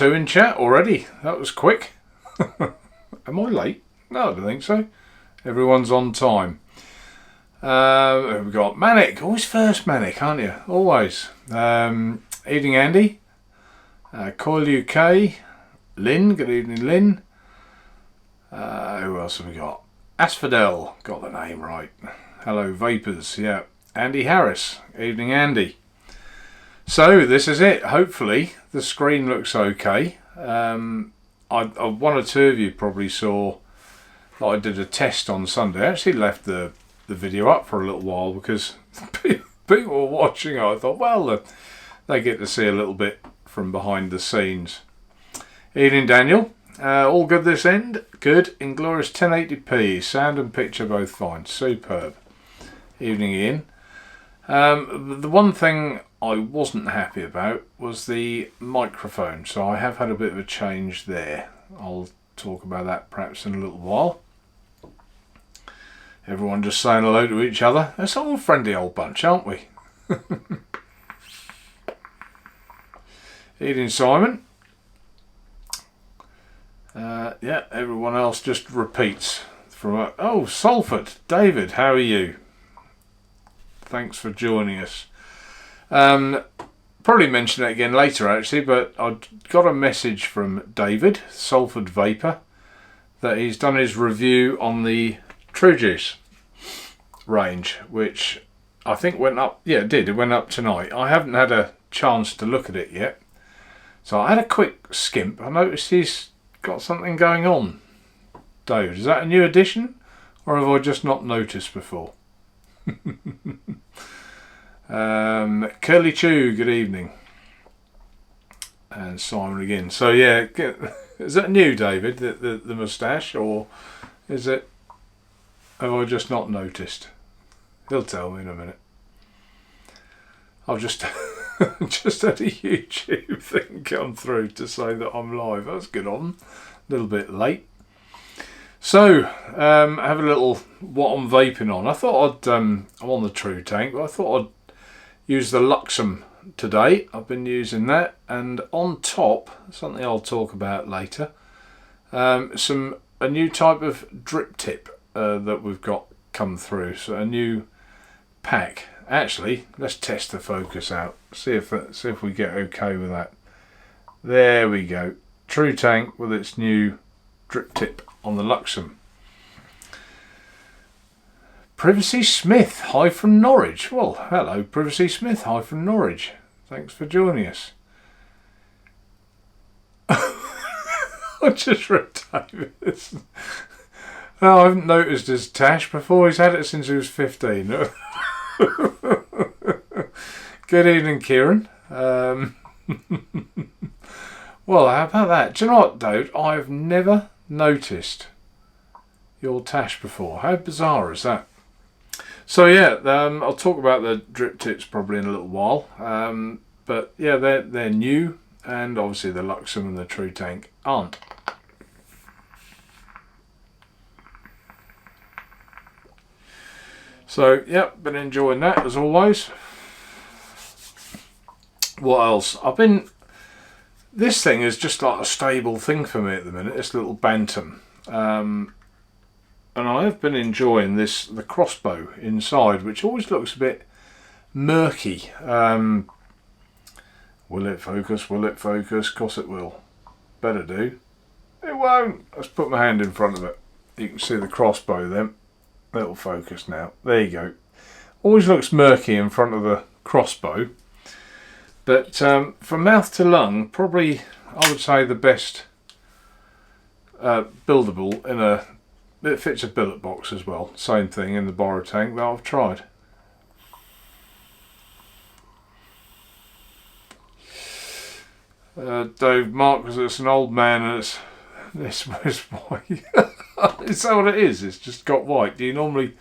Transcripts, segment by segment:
2 in chat already. That was quick. Am I late? No, I don't think so. Everyone's on time. We've got Manic. Always first, Manic, aren't you? Always. Evening, Andy. Coil UK. Lynn. Good evening, Lynn. Who else have we got? Asphodel. Got the name right. Hello, Vapors. Yeah. Andy Harris. Evening, Andy. So this is it. Hopefully the screen looks okay. One or two of you probably saw that I did a test on Sunday. I actually left the video up for a little while because people were watching. I thought, well, they get to see a little bit from behind the scenes. Evening, Daniel. All good this end? Good. Inglorious 1080p. Sound and picture both fine. Superb. Evening, Ian. The one thing I wasn't happy about was the microphone, so I have had a bit of a change there. I'll talk about that perhaps in a little while. Everyone just saying hello to each other. That's all a friendly old bunch, aren't we? Evening, Simon. Yeah, everyone else just repeats. Oh, Salford. David, how are you? Thanks for joining us. Probably mention it again later actually, but I got a message from David, Salford Vapor, that he's done his review on the True Juice range, which I think went up. Yeah, it did. It went up tonight. I haven't had a chance to look at it yet, so I had a quick skimp. I noticed he's got something going on. David, is that a new addition, or have I just not noticed before? Curly Chew, good evening. And Simon again. So yeah, is that new, David, the moustache, or is it, have I just not noticed? He'll tell me in a minute. I've just just had a YouTube thing come through to say that I'm live. That's good on. A little bit late. So, have a little what I'm vaping on. I thought I'm on the True Tank, but I thought I'd use the Luxem today. I've been using that, and on top, something I'll talk about later, a new type of drip tip that we've got come through. So a new pack. Actually, let's test the focus out. See if we get okay with that. There we go. True Tank with its new drip tip on the Luxem. Privacy Smith, hi from Norwich. Well, hello Privacy Smith, hi from Norwich. Thanks for joining us. I just read Davis. Oh, I haven't noticed his tash before. He's had it since he was 15. Good evening, Kieran. Well, how about that? Do you know what, Dode? I've never noticed your tash before. How bizarre is that? So yeah, I'll talk about the drip tips probably in a little while. But yeah, they're new, and obviously the Luxem and the True Tank aren't. So yeah, been enjoying that as always. What else? This thing is just like a stable thing for me at the minute. This little Bantam. And I have been enjoying the crossbow inside, which always looks a bit murky. Will it focus? Will it focus? Of course it will. Better do. It won't. Let's put my hand in front of it. You can see the crossbow then. It'll focus now. There you go. Always looks murky in front of the crossbow. But from mouth to lung, probably I would say the best buildable in a... It fits a billet box as well. Same thing in the borrow tank that I've tried. Dave Mark was it's an old man and this was white. Is that what it is? It's just got white. Do you normally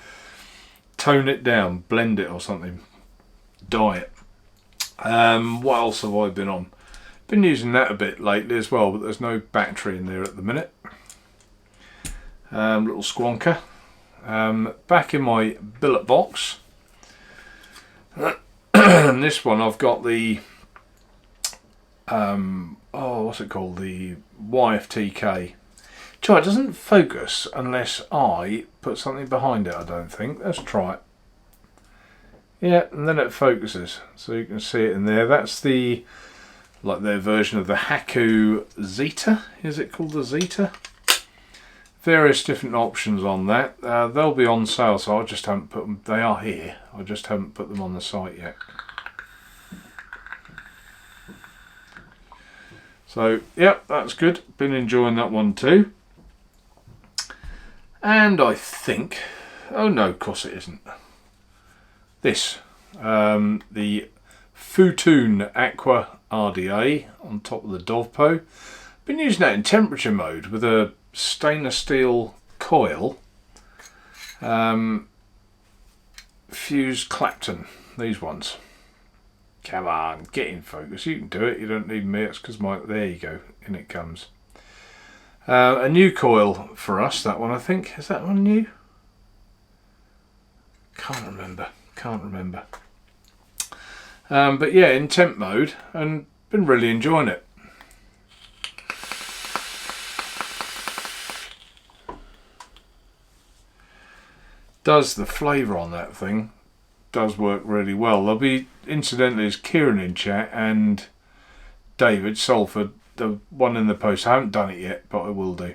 tone it down, blend it or something? Dye it. What else have I been on? Been using that a bit lately as well, but there's no battery in there at the minute. Little squonker. Back in my billet box. And this one I've got the oh, what's it called? The YFTK. Try it doesn't focus unless I put something behind it, I don't think. Let's try it. Yeah, and then it focuses. So you can see it in there. That's the, like their version of the Haku Zeta. Is it called the Zeta? Various different options on that. They'll be on sale, so I just haven't put them. They are here. I just haven't put them on the site yet. So, yep, that's good. Been enjoying that one too. And I think, oh no, of course it isn't. This, the Futoon Aqua RDA on top of the Dovpo. Been using that in temperature mode with a stainless steel coil. Fused Clapton, these ones. Come on, get in focus. You can do it. You don't need me. It's because there you go. In it comes. A new coil for us. That one, I think. Is that one new? Can't remember. But yeah, in temp mode, and been really enjoying it. Does the flavour on that thing does work really well. There'll be, incidentally, is Kieran in chat and David Salford, the one in the post. I haven't done it yet, but I will do.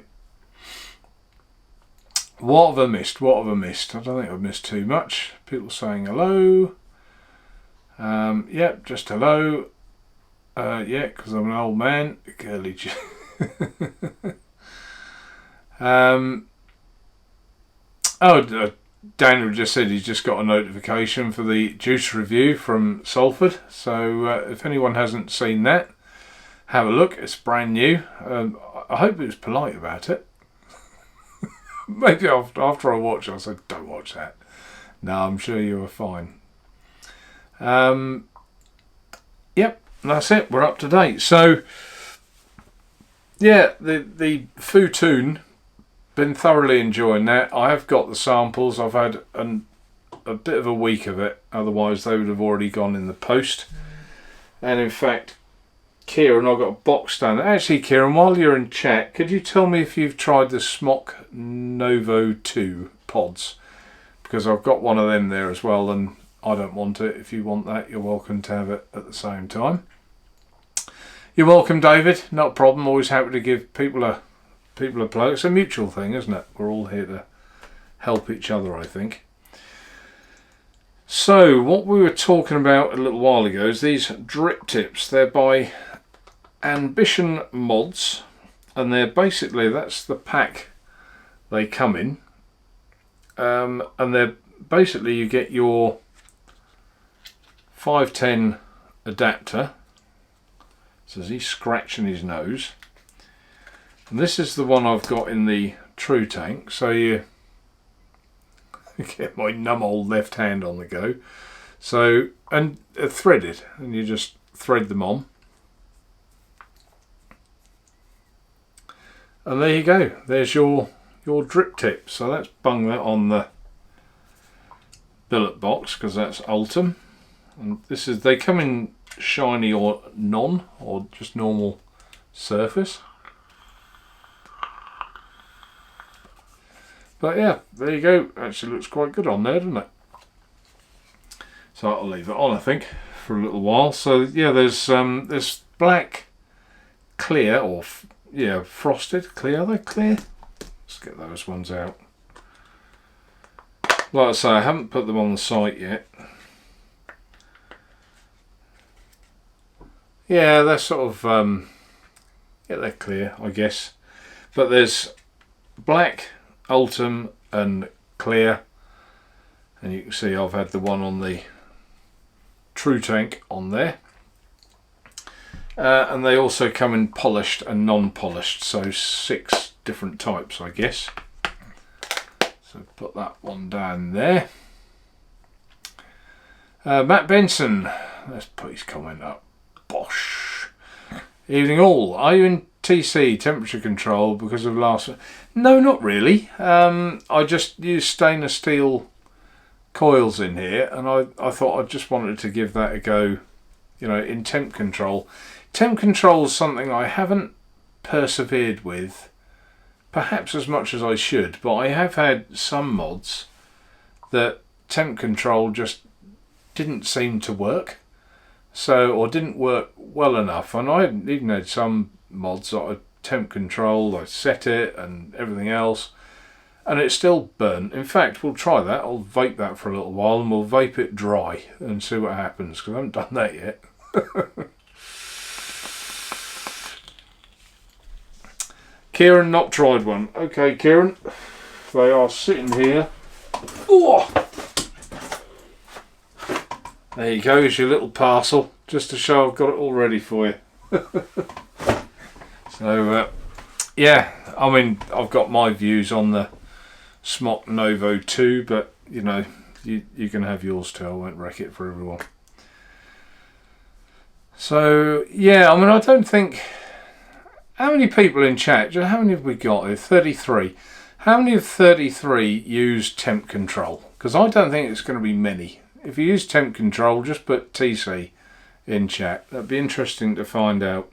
What have I missed? I don't think I've missed too much. People saying hello. Yep, just hello. Yeah, because I'm an old man. Girly. Daniel just said he's just got a notification for the juice review from Salford. So if anyone hasn't seen that, have a look. It's brand new. I hope he was polite about it. Maybe after I watch it, I said, don't watch that. No, I'm sure you were fine. Yep, that's it. We're up to date. So, yeah, the Futoon, been thoroughly enjoying that. I have got the samples. I've had a bit of a week of it. Otherwise, they would have already gone in the post. And in fact, Kieran, I've got a box down there. Actually, Kieran, while you're in chat, could you tell me if you've tried the Smock Novo 2 pods? Because I've got one of them there as well, and I don't want it. If you want that, you're welcome to have it at the same time. You're welcome, David. Not a problem. Always happy to give people a plug. It's a mutual thing, isn't it? We're all here to help each other, I think. So, what we were talking about a little while ago is these drip tips. They're by Ambition Mods, and they're basically, that's the pack they come in. And they're basically, you get your 510 adapter. So he's scratching his nose. And this is the one I've got in the True Tank. So you get my numb old left hand on the go. So, and they're threaded, and you just thread them on. And there you go. There's your drip tip. So let's bung that on the billet box, because that's Ultim. And this is, they come in shiny or non, or just normal surface. But yeah, there you go. Actually looks quite good on there, doesn't it? So I'll leave it on, I think, for a little while. So yeah, there's black, clear, or yeah, frosted, clear. Are they clear? Let's get those ones out. Like I say, I haven't put them on the site yet. Yeah, they're sort of yeah, they're clear, I guess. But there's black, Ultim, and clear, and you can see I've had the one on the True Tank on there, and they also come in polished and non-polished, so 6 different types, I guess. So put that one down there. Matt Benson, let's put his comment up. Bosh. Evening all. Are you in TC, temperature control, because of last... No, not really. I just used stainless steel coils in here, and I thought I just wanted to give that a go, you know, in temp control. temp control is something I haven't persevered with, perhaps as much as I should, but I have had some mods that temp control just didn't seem to work, or didn't work well enough. And I even had some mods that I temp control, I set it and everything else, and it still burnt. In fact, we'll try that. I'll vape that for a little while and we'll vape it dry and see what happens, because I haven't done that yet. Kieran not tried one. Okay, Kieran, they are sitting here. Oh! There you go, here's your little parcel, just to show I've got it all ready for you. So, yeah, I mean, I've got my views on the Smock Novo 2, but, you know, you can have yours too. I won't wreck it for everyone. So, yeah, I mean, I don't think... How many people in chat? How many have we got here? 33. How many of 33 use temp control? Because I don't think it's going to be many. If you use temp control, just put TC in chat. That'd be interesting to find out.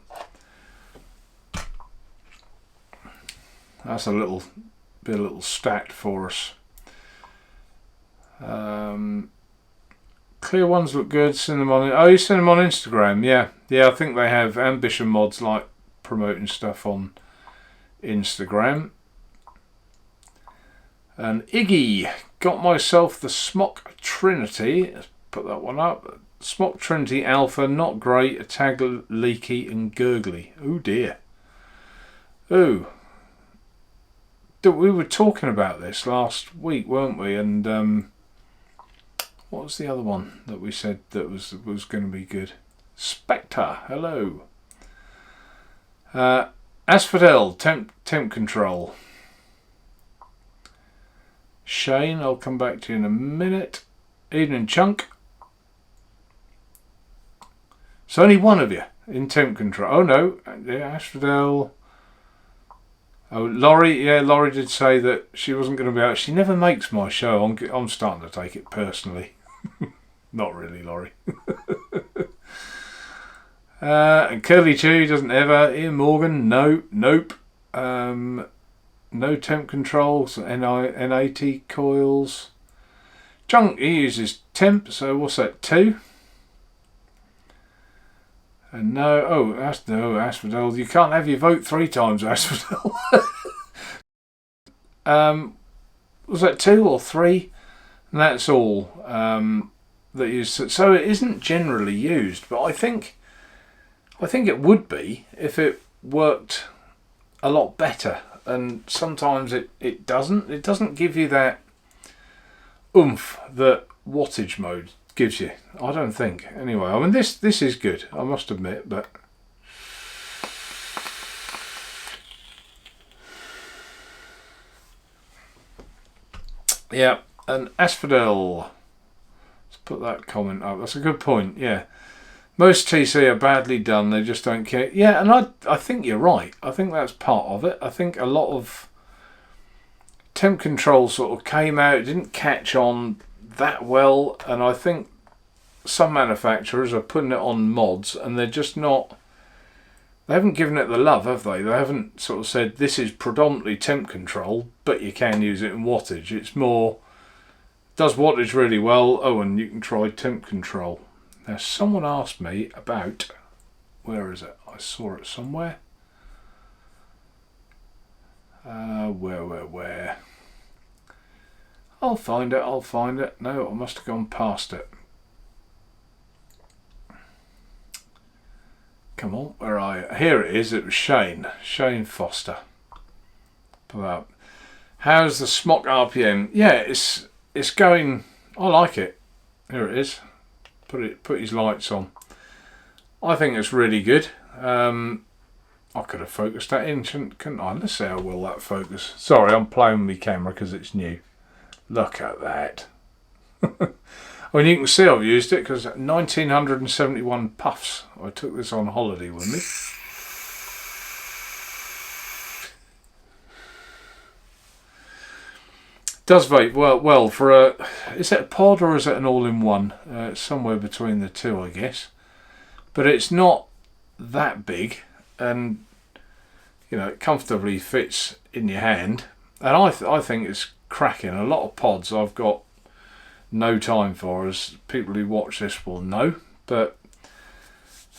That's a little stat for us. Clear ones look good. Send them on. Oh, you send them on Instagram. Yeah, I think they have ambition mods like promoting stuff on Instagram. And Iggy, got myself the Smock Trinity. Let's put that one up. Smock Trinity Alpha, not great, a tag leaky and gurgly. Oh dear. Oh. We were talking about this last week, weren't we? And what was the other one that we said that was going to be good? Spectre, hello. Asphodel, temp control. Shane, I'll come back to you in a minute. Evening Chunk. So only one of you in temp control. Oh no, yeah, Asphodel. Oh, Laurie, yeah, Laurie did say that she wasn't going to be out. She never makes my show. I'm starting to take it personally. Not really, Laurie. And Curly Chew doesn't ever. Ian Morgan, no, nope. No temp controls, NAT coils. Junk, he uses temp, so what's that, 2? And no, Asphodel, you can't have your vote 3 times, Asphodel. Was that 2 or 3? And that's all that is. So it isn't generally used, but I think it would be if it worked a lot better. And sometimes it doesn't. It doesn't give you that oomph that wattage mode gives you. I don't think. Anyway, I mean this is good, I must admit, but yeah. And Asphodel, let's put that comment up. That's a good point. Yeah. Most TC are badly done, they just don't care. Yeah, and I think you're right. I think that's part of it. I think a lot of temp control sort of came out, it didn't catch on that well, and I think some manufacturers are putting it on mods and they're just not, they haven't given it the love, have they? They haven't sort of said this is predominantly temp control, but you can use it in wattage. It's more, does wattage really well, oh, and you can try temp control. Now, someone asked me about, where is it? I saw it somewhere. Where? I'll find it. No, I must have gone past it. Come on, where are you? Here it is. It was Shane Foster. About how's the Smock RPM? Yeah, it's going. I like it. Here it is. Put his lights on. I think it's really good. I could have focused that in, couldn't I? Let's see how well that focus. Sorry, I'm playing with my camera because it's new. Look at that. Well, you can see I've used it because 1971 puffs. I took this on holiday with me. Does vape well for a. Is it a pod or is it an all-in-one? It's somewhere between the two, I guess. But it's not that big, and you know, it comfortably fits in your hand. And I think it's cracking. A lot of pods I've got no time for, as people who watch this will know. But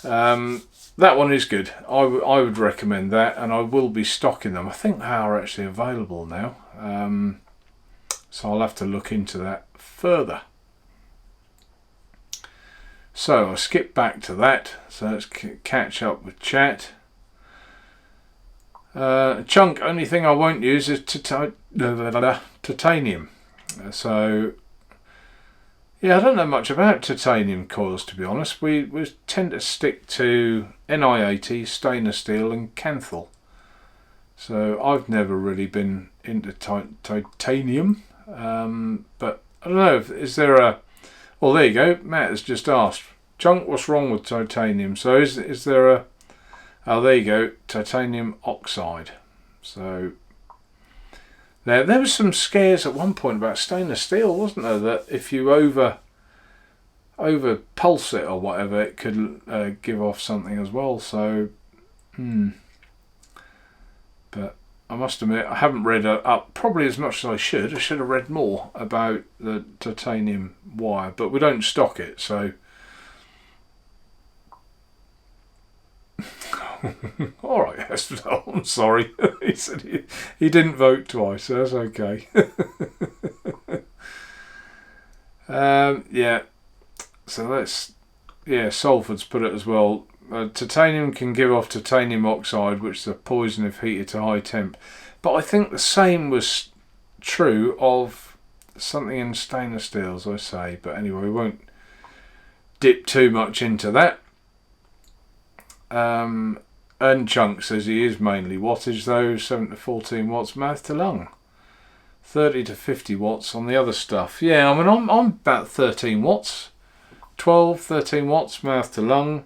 that one is good. I would recommend that, and I will be stocking them. I think they are actually available now. So I'll have to look into that further. So I'll skip back to that. So let's catch up with chat. Chunk, only thing I won't use is titanium. So yeah, I don't know much about titanium coils, to be honest. We tend to stick to Ni80, stainless steel and Canthal. So I've never really been into titanium. But I don't know, is there a... Well, there you go, Matt has just asked, Chunk, what's wrong with titanium? So is there a... Oh, there you go, titanium oxide. So there was some scares at one point about stainless steel, wasn't there? That if you over pulse it or whatever, it could give off something as well. So, but I must admit, I haven't read up probably as much as I should. I should have read more about the titanium wire, but we don't stock it, so. All right, Asphodel, I'm sorry. He said he didn't vote twice, so that's okay. Yeah, so let's... Yeah, Salford's put it as well. Titanium can give off titanium oxide, which is a poison if heated to high temp. But I think the same was true of something in stainless steel, as I say. But anyway, we won't dip too much into that. And Chunk says he is mainly wattage though, 7 to 14 watts mouth to lung, 30 to 50 watts on the other stuff. Yeah, I mean I'm about 13 watts, 13 watts mouth to lung,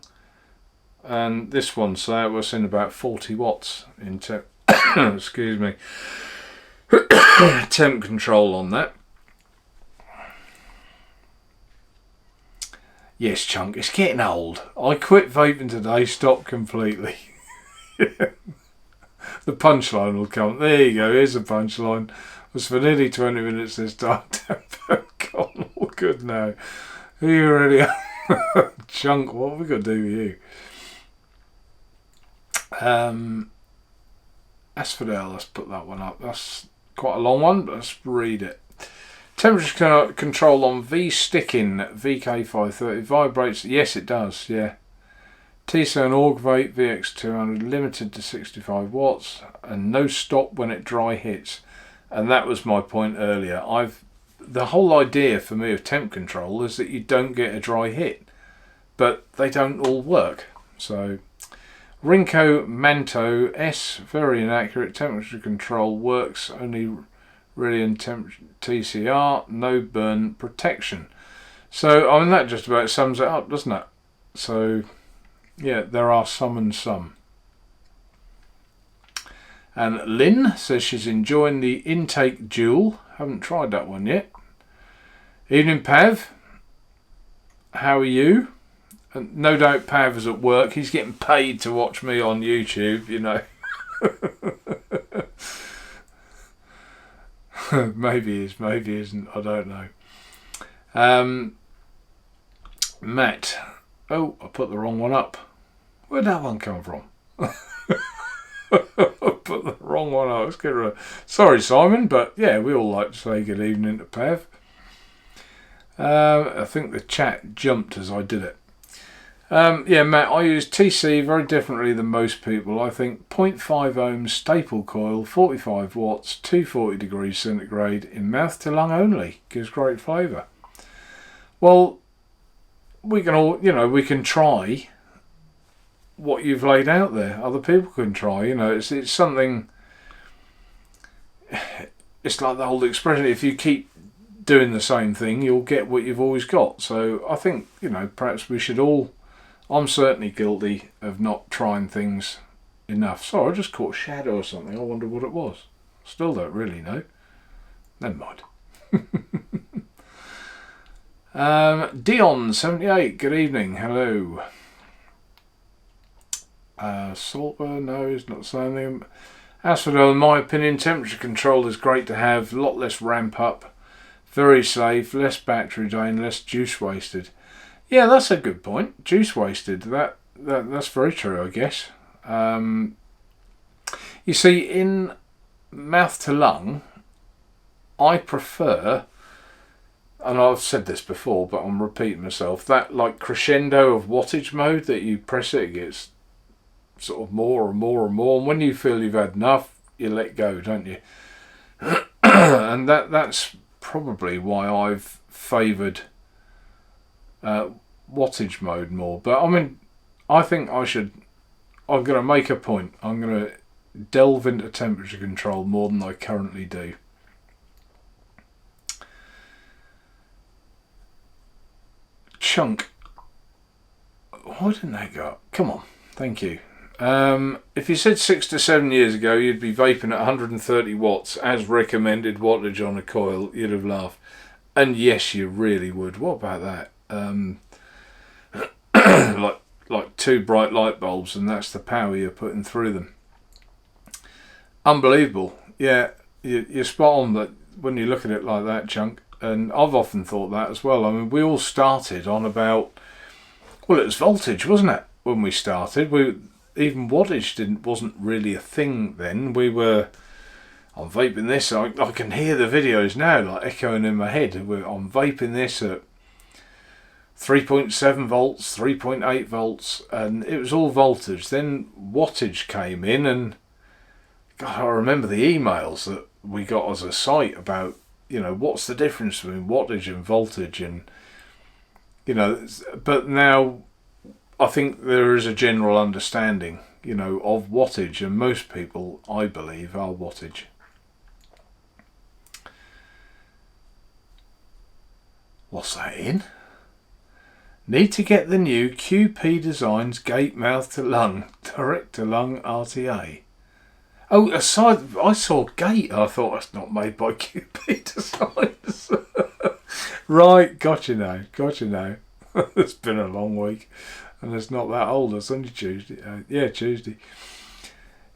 and this one was in about 40 watts in temp. Excuse me. Temp control on that. Yes, Chunk, it's getting old. I quit vaping today, stopped completely. The punchline will come. There you go, here's a punchline. It was for nearly 20 minutes this time. Gone all good now. Are you ready? Chunk, what have we got to do with you? Asphodel, let's put that one up. That's quite a long one, but let's read it. Temperature control on V-Stickin VK530 vibrates. Yes, it does, yeah. T-Cern Org Vape VX200 limited to 65 watts and no stop when it dry hits. And that was my point earlier. The whole idea for me of temp control is that you don't get a dry hit, but they don't all work. So Rinko Manto S, very inaccurate. Temperature control works only really in TCR, no burn protection. So I mean that just about sums it up, doesn't it? So yeah, there are some and some. And Lynn says she's enjoying the intake duel. Haven't tried that one yet. Evening Pav, how are you? And no doubt Pav is at work. He's getting paid to watch me on YouTube, you know. Maybe he is, maybe he isn't, I don't know. Matt, oh, I put the wrong one up. Where'd that one come from? I put the wrong one up. Let's get rid of... Sorry, Simon, but yeah, we all like to say good evening to Pav. I think the chat jumped as I did it. Yeah, Matt, I use TC very differently than most people. I think 0.5 ohms staple coil, 45 watts, 240 degrees centigrade in mouth to lung only. Gives great flavour. Well, we can all, you know, we can try what you've laid out there. Other people can try, you know, it's something, it's like the old expression, if you keep doing the same thing, you'll get what you've always got. So I think, you know, perhaps we should all, I'm certainly guilty of not trying things enough. Sorry, I just caught a shadow or something. I wonder what it was. Still don't really know. Never mind. Dion78, good evening. Hello. Saltburn, no, he's not saying anything. Asphodel, in my opinion, temperature control is great to have. A lot less ramp up. Very safe, less battery drain, less juice wasted. Yeah, that's a good point. Juice wasted. That's very true, I guess. You see, in mouth to lung, I prefer, and I've said this before, but I'm repeating myself, that like crescendo of wattage mode that you press it gets sort of more and more and more. And when you feel you've had enough, you let go, don't you? And that's probably why I've favoured wattage mode more. But I mean, I think I'm going to make a point. I'm going to delve into temperature control more than I currently do. Chunk. Why didn't they go up? Come on. Thank you. If you said 6 to 7 years ago you'd be vaping at 130 watts as recommended wattage on a coil, you'd have laughed. And yes, you really would. What about that? like 2 bright light bulbs, and that's the power you're putting through them. Unbelievable. Yeah, you're spot on that when you look at it like that, Chunk. And I've often thought that as well. I mean, we all started on about, well, it was voltage, wasn't it? When we started, even wattage wasn't really a thing then. We were, I'm vaping this. I can hear the videos now, like echoing in my head. I'm vaping this at 3.7 volts, 3.8 volts, and it was all voltage. Then wattage came in, and God, I remember the emails that we got as a site about, what's the difference between wattage and voltage, and but now I think there is a general understanding, of wattage, and most people, I believe, are wattage. What's that in? Need to get the new QP Designs gate mouth to lung, direct to lung RTA. Oh, aside, I saw gate. I thought that's not made by QP Designs. Right, got you now. It's been a long week, and it's not that old. It's only Tuesday. Tuesday.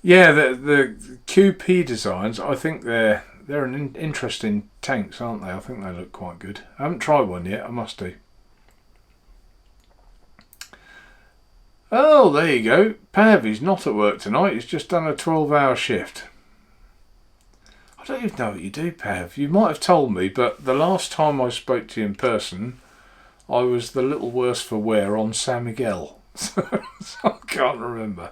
Yeah, the QP Designs. I think they're an interesting tanks, aren't they? I think they look quite good. I haven't tried one yet. I must do. Oh, there you go. Pav, he's not at work tonight. He's just done a 12-hour shift. I don't even know what you do, Pav. You might have told me, but the last time I spoke to you in person, I was the little worse for wear on San Miguel. So I can't remember.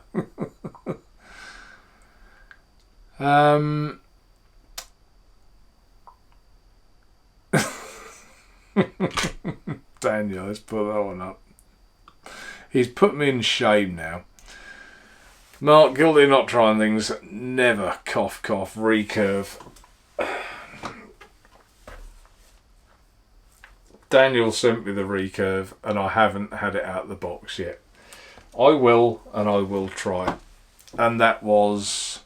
Daniel, let's put that one up. He's put me in shame now. Mark, guilty of not trying things. Never, cough, cough, recurve. Daniel sent me the recurve, and I haven't had it out of the box yet. I will, and I will try. And that was,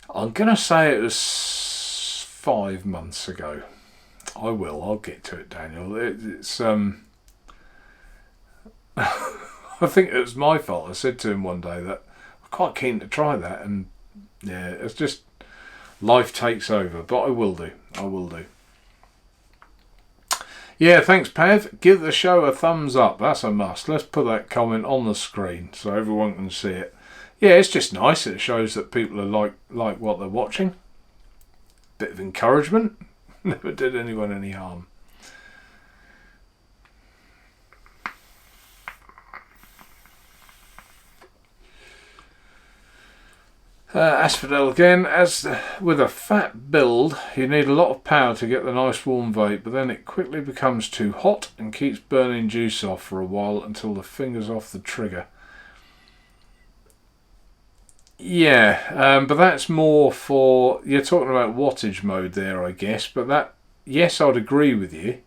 I'm going to say it was 5 months ago. I'll get to it, Daniel. It's I think it was my fault. I said to him one day that I'm quite keen to try that, and yeah, it's just life takes over, but I will do. Yeah, thanks, Pav. Give the show a thumbs up. That's a must. Let's put that comment on the screen so everyone can see it. Yeah, it's just nice. It shows that people are like what they're watching. Bit of encouragement. Never did anyone any harm. Asphodel again. As with a fat build, you need a lot of power to get the nice warm vape, but then it quickly becomes too hot and keeps burning juice off for a while until the finger's off the trigger. Yeah, but that's more for, you're talking about wattage mode there, I guess, but that, yes, I'd agree with you,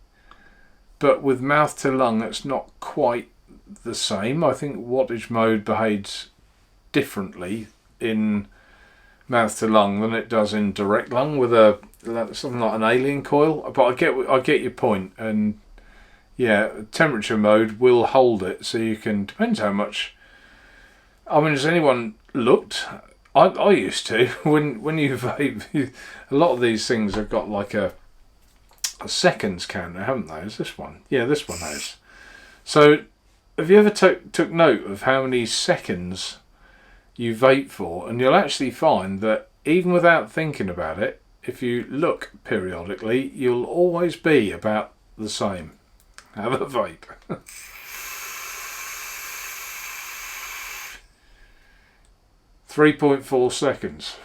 but with mouth to lung, it's not quite the same. I think wattage mode behaves differently in mouth to lung than it does in direct lung with something like an alien coil. But I get your point, and yeah, temperature mode will hold it, so you can, depends how much I mean, has anyone looked? I used to. When you vape, a lot of these things have got like a seconds counter, haven't they? Is this one? Yeah, this one has. So, have you ever took note of how many seconds you vape for? And you'll actually find that even without thinking about it, if you look periodically, you'll always be about the same. Have a vape. 3.4 seconds.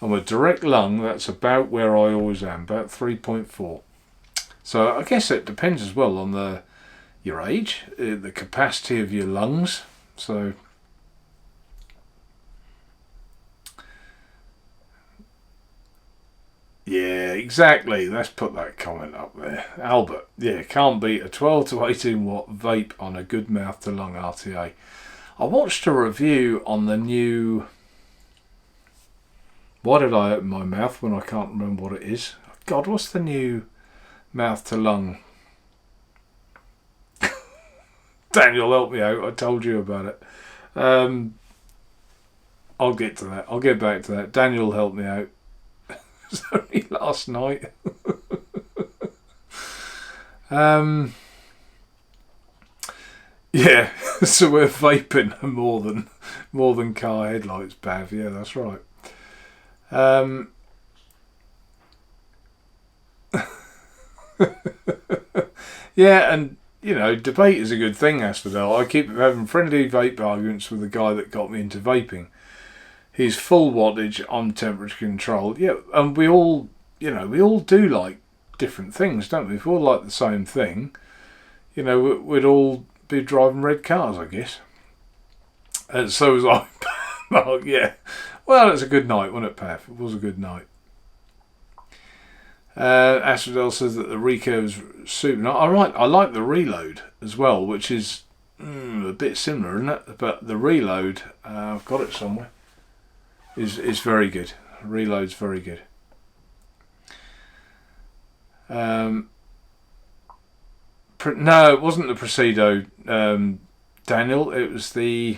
On a direct lung, that's about where I always am, about 3.4. So I guess it depends as well on your age, the capacity of your lungs. So yeah, exactly. Let's put that comment up there. Albert, yeah, can't beat a 12 to 18 watt vape on a good mouth to lung RTA. I watched a review on the new... Why did I open my mouth when I can't remember what it is? God, what's the new mouth to lung? Daniel, help me out. I told you about it. I'll get to that. I'll get back to that. Daniel, help me out. It was only last night. Yeah, so we're vaping more than car headlights, Bav. Yeah, that's right. Yeah, and you know, debate is a good thing, Asphodel. I keep having friendly vape arguments with the guy that got me into vaping. He's full wattage, I'm temperature controlled. Yeah, and we all do like different things, don't we? If we all like the same thing, you know, we'd all be driving red cars, I guess. And so was I. Mark, yeah. Well, it's a good night, wasn't it, Pav? It was a good night. Asphodel says that the recurve's super. I like the reload as well, which is a bit similar, isn't it? But the reload, I've got it somewhere, is very good. Reload's very good. No, it wasn't the Presido, Daniel. It was the...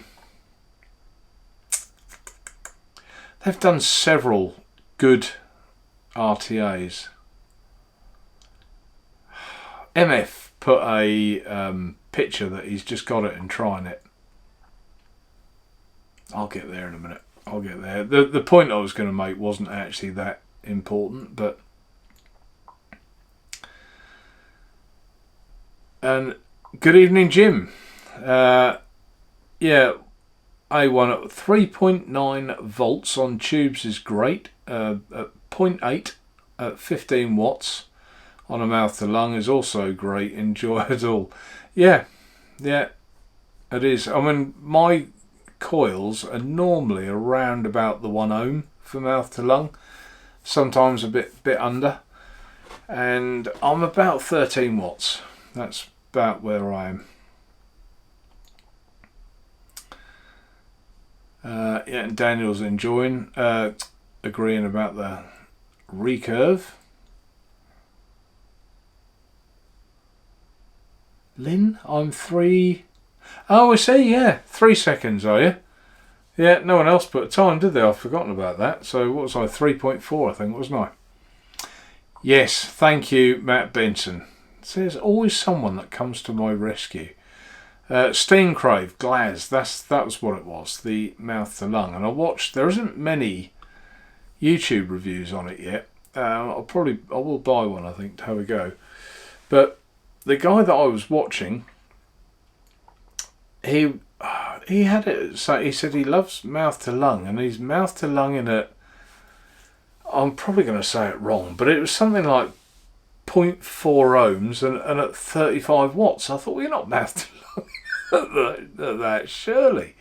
They've done several good RTAs. MF put a picture that he's just got it and trying it. I'll get there in a minute. I'll get there. The point I was going to make wasn't actually that important, but... And good evening, Jim. Yeah, A1 at 3.9 volts on tubes is great. At 0.8 at 15 watts on a mouth to lung is also great. Enjoy it all. Yeah, it is. I mean, my coils are normally around about the 1 ohm for mouth to lung, sometimes a bit under, and I'm about 13 watts. That's about where I am. Yeah, and Daniel's enjoying, agreeing about the recurve. Lynn, I'm 3. Oh, I see, yeah. 3 seconds, are you? Yeah, no one else put a time, did they? I've forgotten about that. So what was I? 3.4, I think, wasn't I? Yes, thank you, Matt Benson. So there's always someone that comes to my rescue. Steencrave, Glaz, that was what it was, the mouth to lung. And I watched, there isn't many YouTube reviews on it yet. I will buy one, I think, to have a go. But the guy that I was watching, he had it, so he said he loves mouth to lung, and he's mouth to lung in it, I'm probably going to say it wrong, but it was something like 0.4 ohms and at 35 watts. I thought, well, you're not mouth to lung at that, surely.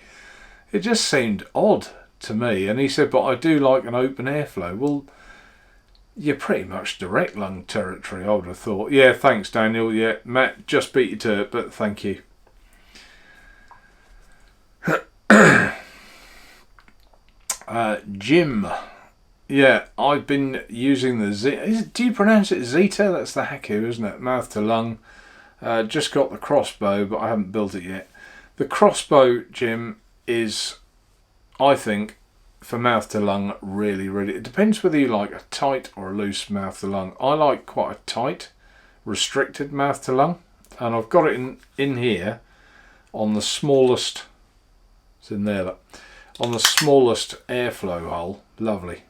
It just seemed odd to me. And he said, but I do like an open airflow. Well, you're pretty much direct lung territory, I would have thought. Yeah, thanks, Daniel. Yeah, Matt just beat you to it, but thank you. Jim. Yeah, I've been using the Zeta. Do you pronounce it Zeta? That's the Haku, isn't it? Mouth to lung. Just got the crossbow, but I haven't built it yet. The crossbow, Jim, is, I think, for mouth to lung, really, really. It depends whether you like a tight or a loose mouth to lung. I like quite a tight, restricted mouth to lung, and I've got it in here on the smallest. It's in there. Look, on the smallest airflow hole. Lovely.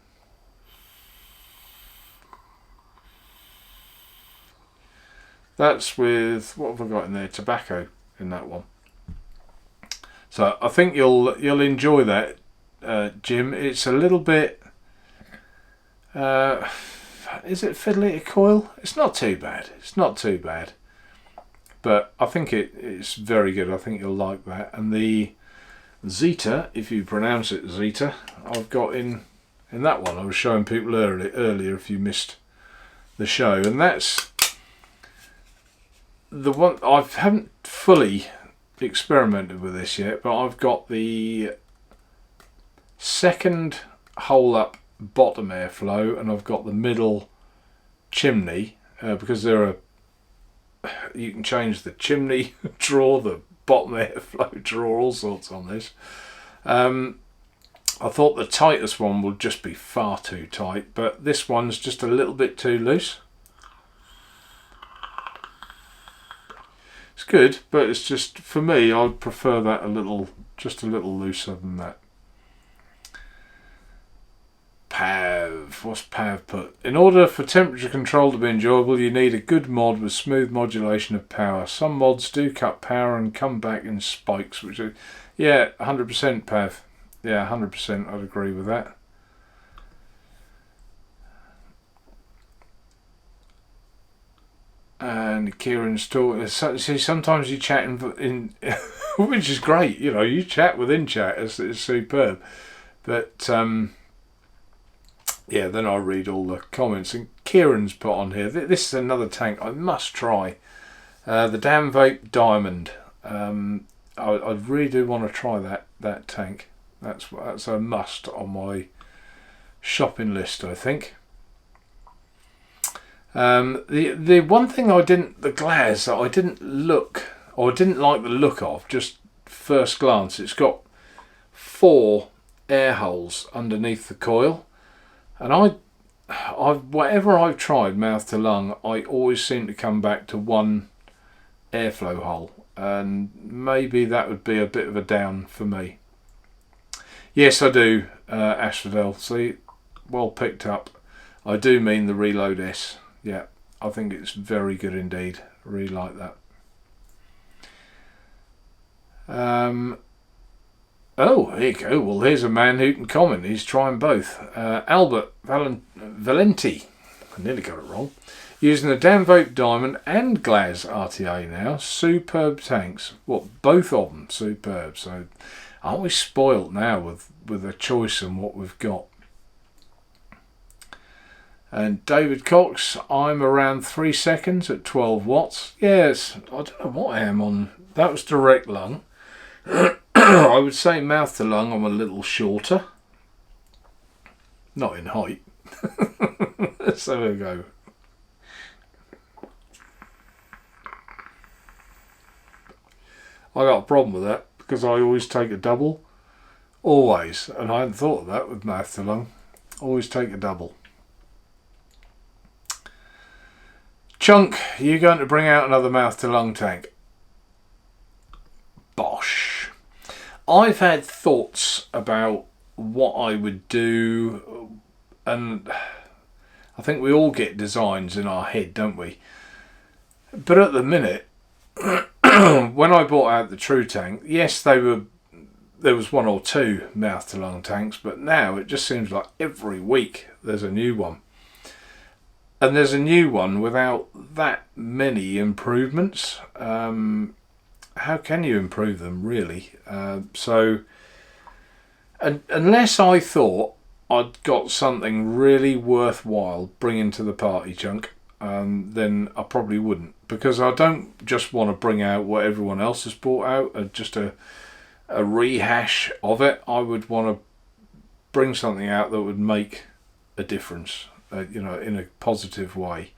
That's with, what have I got in there? Tobacco in that one. So I think you'll enjoy that, Jim. It's a little bit. Is it fiddly to coil? It's not too bad. It's not too bad. But I think it's very good. I think you'll like that. And the Zeta, if you pronounce it Zeta, I've got in that one. I was showing people earlier if you missed the show, and that's the one. I haven't fully experimented with this yet, but I've got the second hole up bottom airflow, and I've got the middle chimney because you can change the chimney drawer, the bottom airflow drawer, all sorts on this. I thought the tightest one would just be far too tight, but this one's just a little bit too loose. It's good, but it's just, for me, I'd prefer that just a little looser than that. PAV. What's PAV put? In order for temperature control to be enjoyable, you need a good mod with smooth modulation of power. Some mods do cut power and come back in spikes, which are, yeah, 100% PAV. Yeah, 100%. I'd agree with that. And Kieran's talking. See, sometimes you chat in which is great. You know, you chat within chat. It's superb. But yeah, then I read all the comments. And Kieran's put on here. This is another tank I must try. The Damn Vape Diamond. I really do want to try that tank. That's a must on my shopping list, I think. The one thing the glass that I didn't like the look of, just first glance, it's got 4 air holes underneath the coil, and whatever I've tried mouth to lung, I always seem to come back to one airflow hole, and maybe that would be a bit of a down for me. Yes, I do, Asphodel. See, well picked up. I do mean the Reload S. Yeah, I think it's very good indeed. I really like that. Oh, here you go. Well, here's a man who can comment. He's trying both. Albert Valenti. I nearly got it wrong. Using the Damn Vape Diamond and Glaz RTA now. Superb tanks. Well, both of them superb. So aren't we spoilt now with a choice in what we've got? And David Cox, I'm around 3 seconds at 12 watts. Yes, I don't know what I am on. That was direct lung. I would say mouth to lung, I'm a little shorter. Not in height. So there we go. I got a problem with that because I always take a double. Always. And I hadn't thought of that with mouth to lung. Always take a double. Chunk, are you going to bring out another mouth to lung tank? Bosh. I've had thoughts about what I would do, and I think we all get designs in our head, don't we? But at the minute, when I bought out the True Tank, yes, there was 1 or 2 mouth to lung tanks, but now it just seems like every week there's a new one. And there's a new one without that many improvements. How can you improve them, really? So, unless I thought I'd got something really worthwhile bringing to the party, Chunk, then I probably wouldn't. Because I don't just want to bring out what everyone else has brought out, just a rehash of it. I would want to bring something out that would make a difference. You know, in a positive way.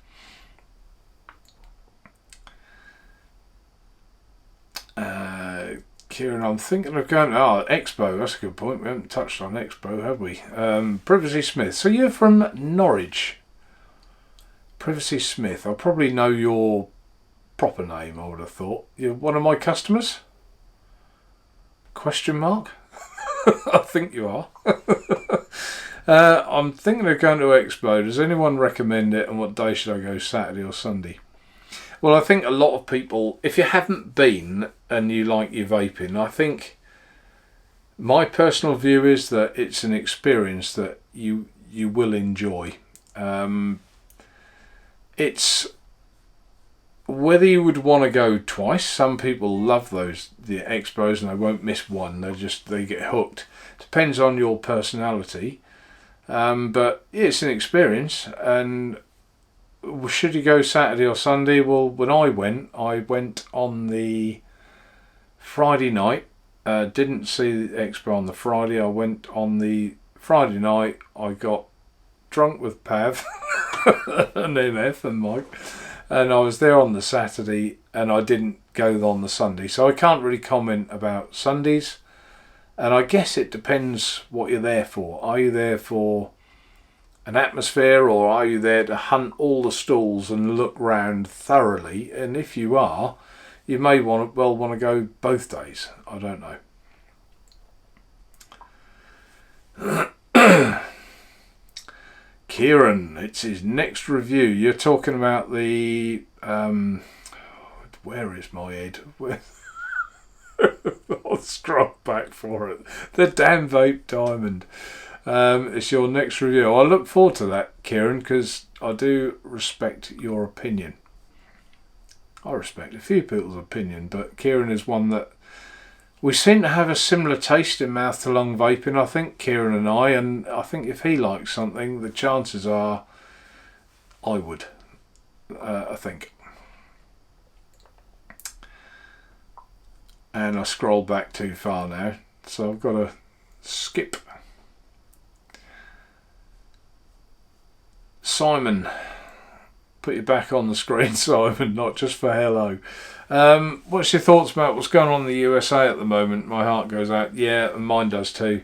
Kieran, I'm thinking of going. Expo. That's a good point. We haven't touched on Expo, have we? Privacy Smith. So you're from Norwich. Privacy Smith. I probably know your proper name, I would have thought. You're one of my customers? Question mark? I think you are. I'm thinking of going to Expo. Does anyone recommend it, and what day should I go, Saturday or Sunday? Well, I think a lot of people, if you haven't been and you like your vaping, I think my personal view is that it's an experience that you will enjoy. It's whether you would want to go twice. Some people love the expos and they won't miss one. They get hooked. Depends on your personality. But yeah, it's an experience. And should you go Saturday or Sunday? Well, when I went on the Friday night. Didn't see the expo on the Friday. I went on the Friday night. I got drunk with Pav and MF and Mike, and I was there on the Saturday, and I didn't go on the Sunday, so I can't really comment about Sundays. And I guess it depends what you're there for. Are you there for an atmosphere, or are you there to hunt all the stalls and look round thoroughly? And if you are, you may want to go both days. I don't know. Kieran, it's his next review. You're talking about the where is my head? I'll scroll back for it. The damn vape diamond. It's your next review. I look forward to that, Kieran, because I do respect your opinion. I respect a few people's opinion, but Kieran is one that we seem to have a similar taste in mouth to lung vaping, I think, Kieran and I think if he likes something, the chances are I would, I think. And I scrolled back too far now, so I've got to skip. Simon. Put you back on the screen, Simon, not just for hello. What's your thoughts about what's going on in the USA at the moment? My heart goes out. Yeah, and mine does too.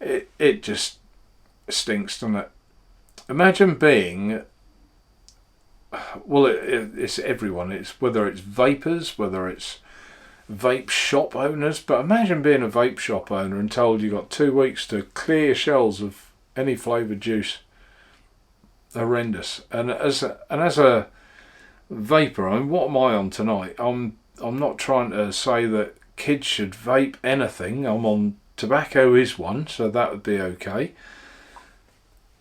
It just stinks, doesn't it? Imagine being, well, it's everyone. It's whether it's vapors, whether it's vape shop owners. But imagine being a vape shop owner and told you got 2 weeks to clear your shelves of any flavoured juice. Horrendous. And as a vapor, I mean, what am I on tonight? I'm not trying to say that kids should vape anything. I'm on tobacco is one, so that would be okay.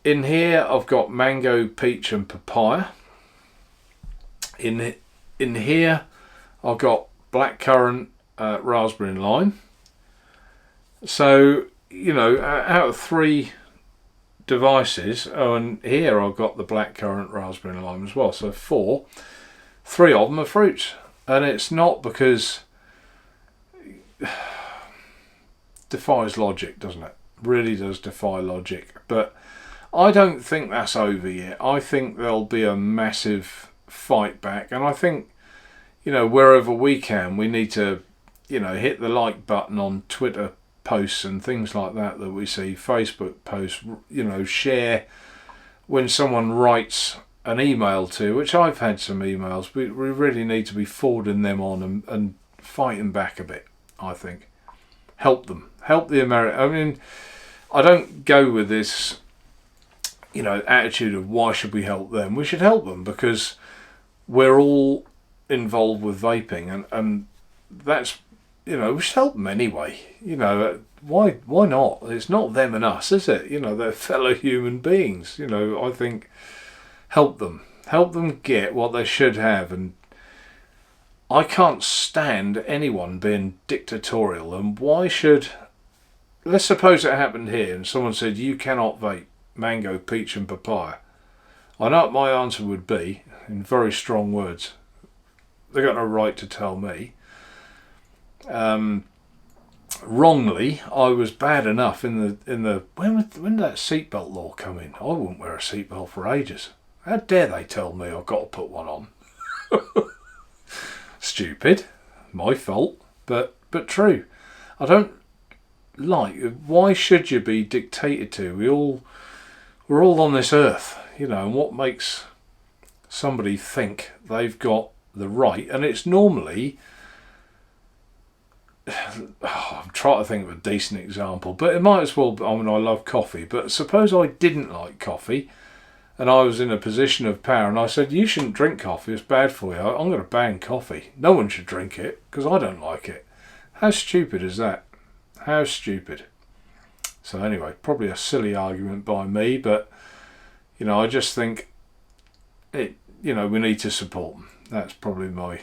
In here I've got mango, peach and papaya. In here I've got blackcurrant, raspberry and lime. So, you know, out of 3 devices, and here I've got the blackcurrant, raspberry and lime as well, so 4. 3 of them are fruits, and it's not because defies logic, doesn't it? Really does defy logic. But I don't think that's over yet. I think there'll be a massive fight back, and I think, you know, wherever we can, we need to, you know, hit the like button on Twitter posts and things like that we see, Facebook posts, you know, share when someone writes an email to, which I've had some emails, we really need to be forwarding them on and fighting back a bit, I think. Help them. Help the American. I mean, I don't go with this, you know, attitude of why should we help them? We should help them because we're all involved with vaping, and that's, you know, we should help them anyway. You know, why not? It's not them and us, is it? You know, they're fellow human beings. You know, I think help them get what they should have. And I can't stand anyone being dictatorial. And why should, let's suppose it happened here and someone said you cannot vape mango, peach and papaya. I know what my answer would be in very strong words. They've got no right to tell me. Wrongly, I was bad enough in the when did that seatbelt law come in? I wouldn't wear a seatbelt for ages. How dare they tell me I've got to put one on? Stupid, my fault. But but true. I don't like. Why should you be dictated to? We're all on this earth, you know. And what makes somebody think they've got the right? And it's normally. I'm trying to think of a decent example, but it might as well. I mean, I love coffee, but suppose I didn't like coffee, and I was in a position of power, and I said, "You shouldn't drink coffee; it's bad for you. I'm going to ban coffee. No one should drink it because I don't like it." How stupid is that? How stupid. So anyway, probably a silly argument by me, but you know, I just think it. You know, we need to support them. That's probably my,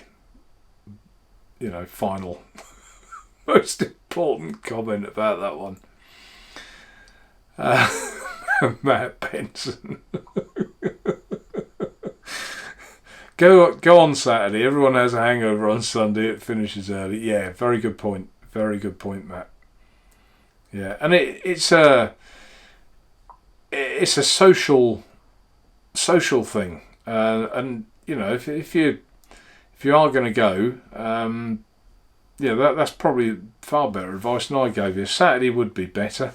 you know, final. Most important comment about that one. Matt Benson. Go on Saturday. Everyone has a hangover on Sunday. It finishes early. Yeah, very good point. Very good point, Matt. Yeah, and it's a social thing, and you know, if you are going to go. Yeah, that's probably far better advice than I gave you. Saturday would be better.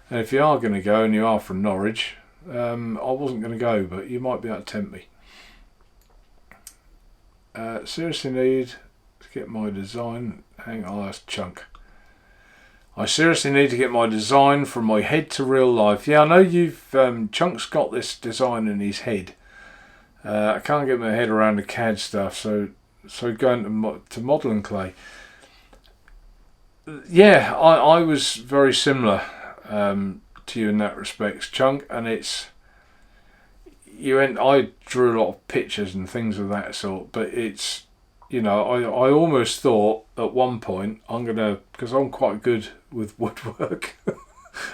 And if you are going to go and you are from Norwich, I wasn't going to go, but you might be able to tempt me. Seriously need to get my design. Hang on, that's Chunk. I seriously need to get my design from my head to real life. Yeah, I know you've. Chunk's got this design in his head. I can't get my head around the CAD stuff, so going to modelling clay. Yeah, I was very similar to you in that respect, Chunk, and it's I drew a lot of pictures and things of that sort, but it's, you know, I almost thought at one point because I'm quite good with woodwork,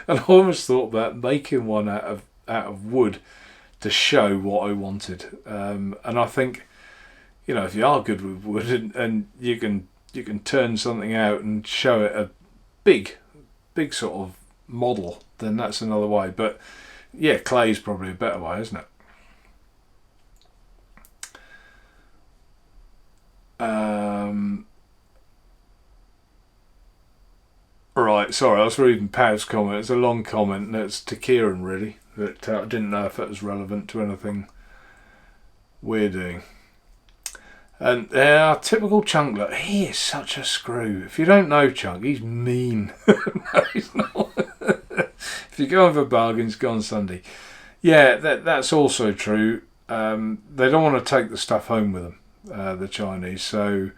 and I almost thought about making one out of wood to show what I wanted, and I think, you know, if you are good with wood and you can turn something out and show it a big sort of model, then that's another way. But yeah, clay's probably a better way, isn't it? Right, sorry, I was reading Pav's comment. It's a long comment, and it's to Kieran, really. But I didn't know if it was relevant to anything we're doing. And our typical Chunk, look, he is such a screw. If you don't know Chunk, he's mean. No, he's not. If you're going for bargains, go on Sunday. Yeah, that's also true. They don't want to take the stuff home with them, the Chinese. So,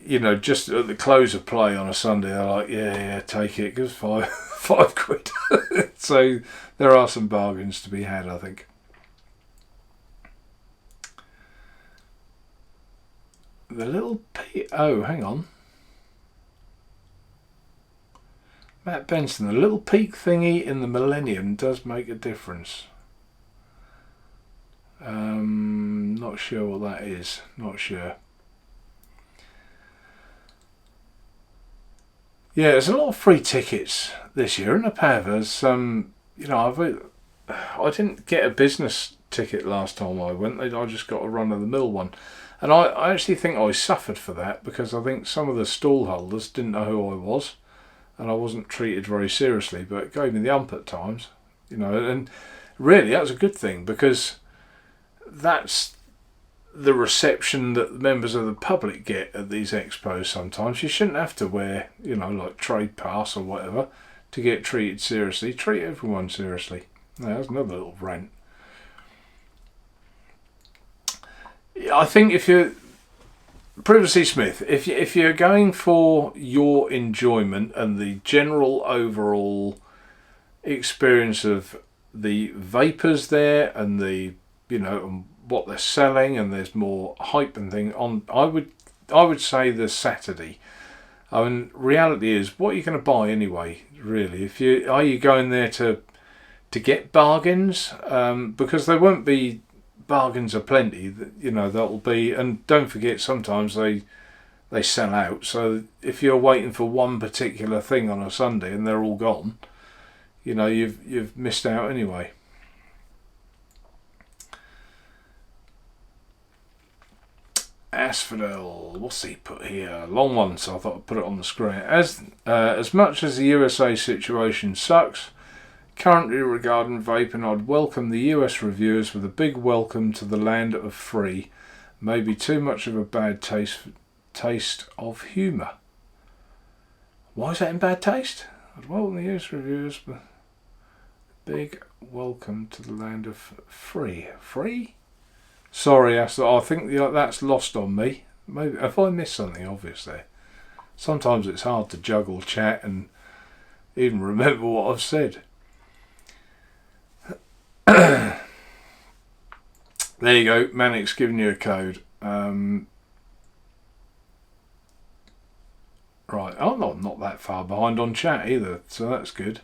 you know, just at the close of play on a Sunday, they're like, yeah, take it. Give us five quid. So there are some bargains to be had, I think. The little oh, hang on. Matt Benson, the little peak thingy in the Millennium does make a difference. Not sure what that is. Not sure. Yeah, there's a lot of free tickets this year, isn't there, Pav? You know, I didn't get a business ticket last time I went. I just got a run-of-the-mill one. And I actually think I suffered for that, because I think some of the stall holders didn't know who I was, and I wasn't treated very seriously, but it gave me the ump at times, you know. And really, that was a good thing, because that's the reception that members of the public get at these expos sometimes. You shouldn't have to wear, you know, like trade pass or whatever to get treated seriously. Treat everyone seriously. Now, that's another little rant. I think if you're Privacy Smith, if you're going for your enjoyment and the general overall experience of the vapors there and the, you know, and what they're selling, and there's more hype and thing on, I would say the Saturday. I mean, reality is, what are you going to buy anyway? Really, are you going there to get bargains? Because there won't be bargains aplenty, you know. That'll be, and don't forget, sometimes they sell out, so if you're waiting for one particular thing on a Sunday and they're all gone, you know, you've missed out anyway. Asphodel, what's he put here? Long one, so I thought I'd put it on the screen. As much as the USA situation sucks, currently regarding vaping, I'd welcome the US reviewers with a big welcome to the land of free. Maybe too much of a bad taste of humour. Why is that in bad taste? I'd welcome the US reviewers with a big welcome to the land of free. Free? Sorry, I think that's lost on me. Maybe if I missed something obvious there. Sometimes it's hard to juggle chat and even remember what I've said. There you go. Manic's giving you a code. Right. I'm not that far behind on chat either, so that's good.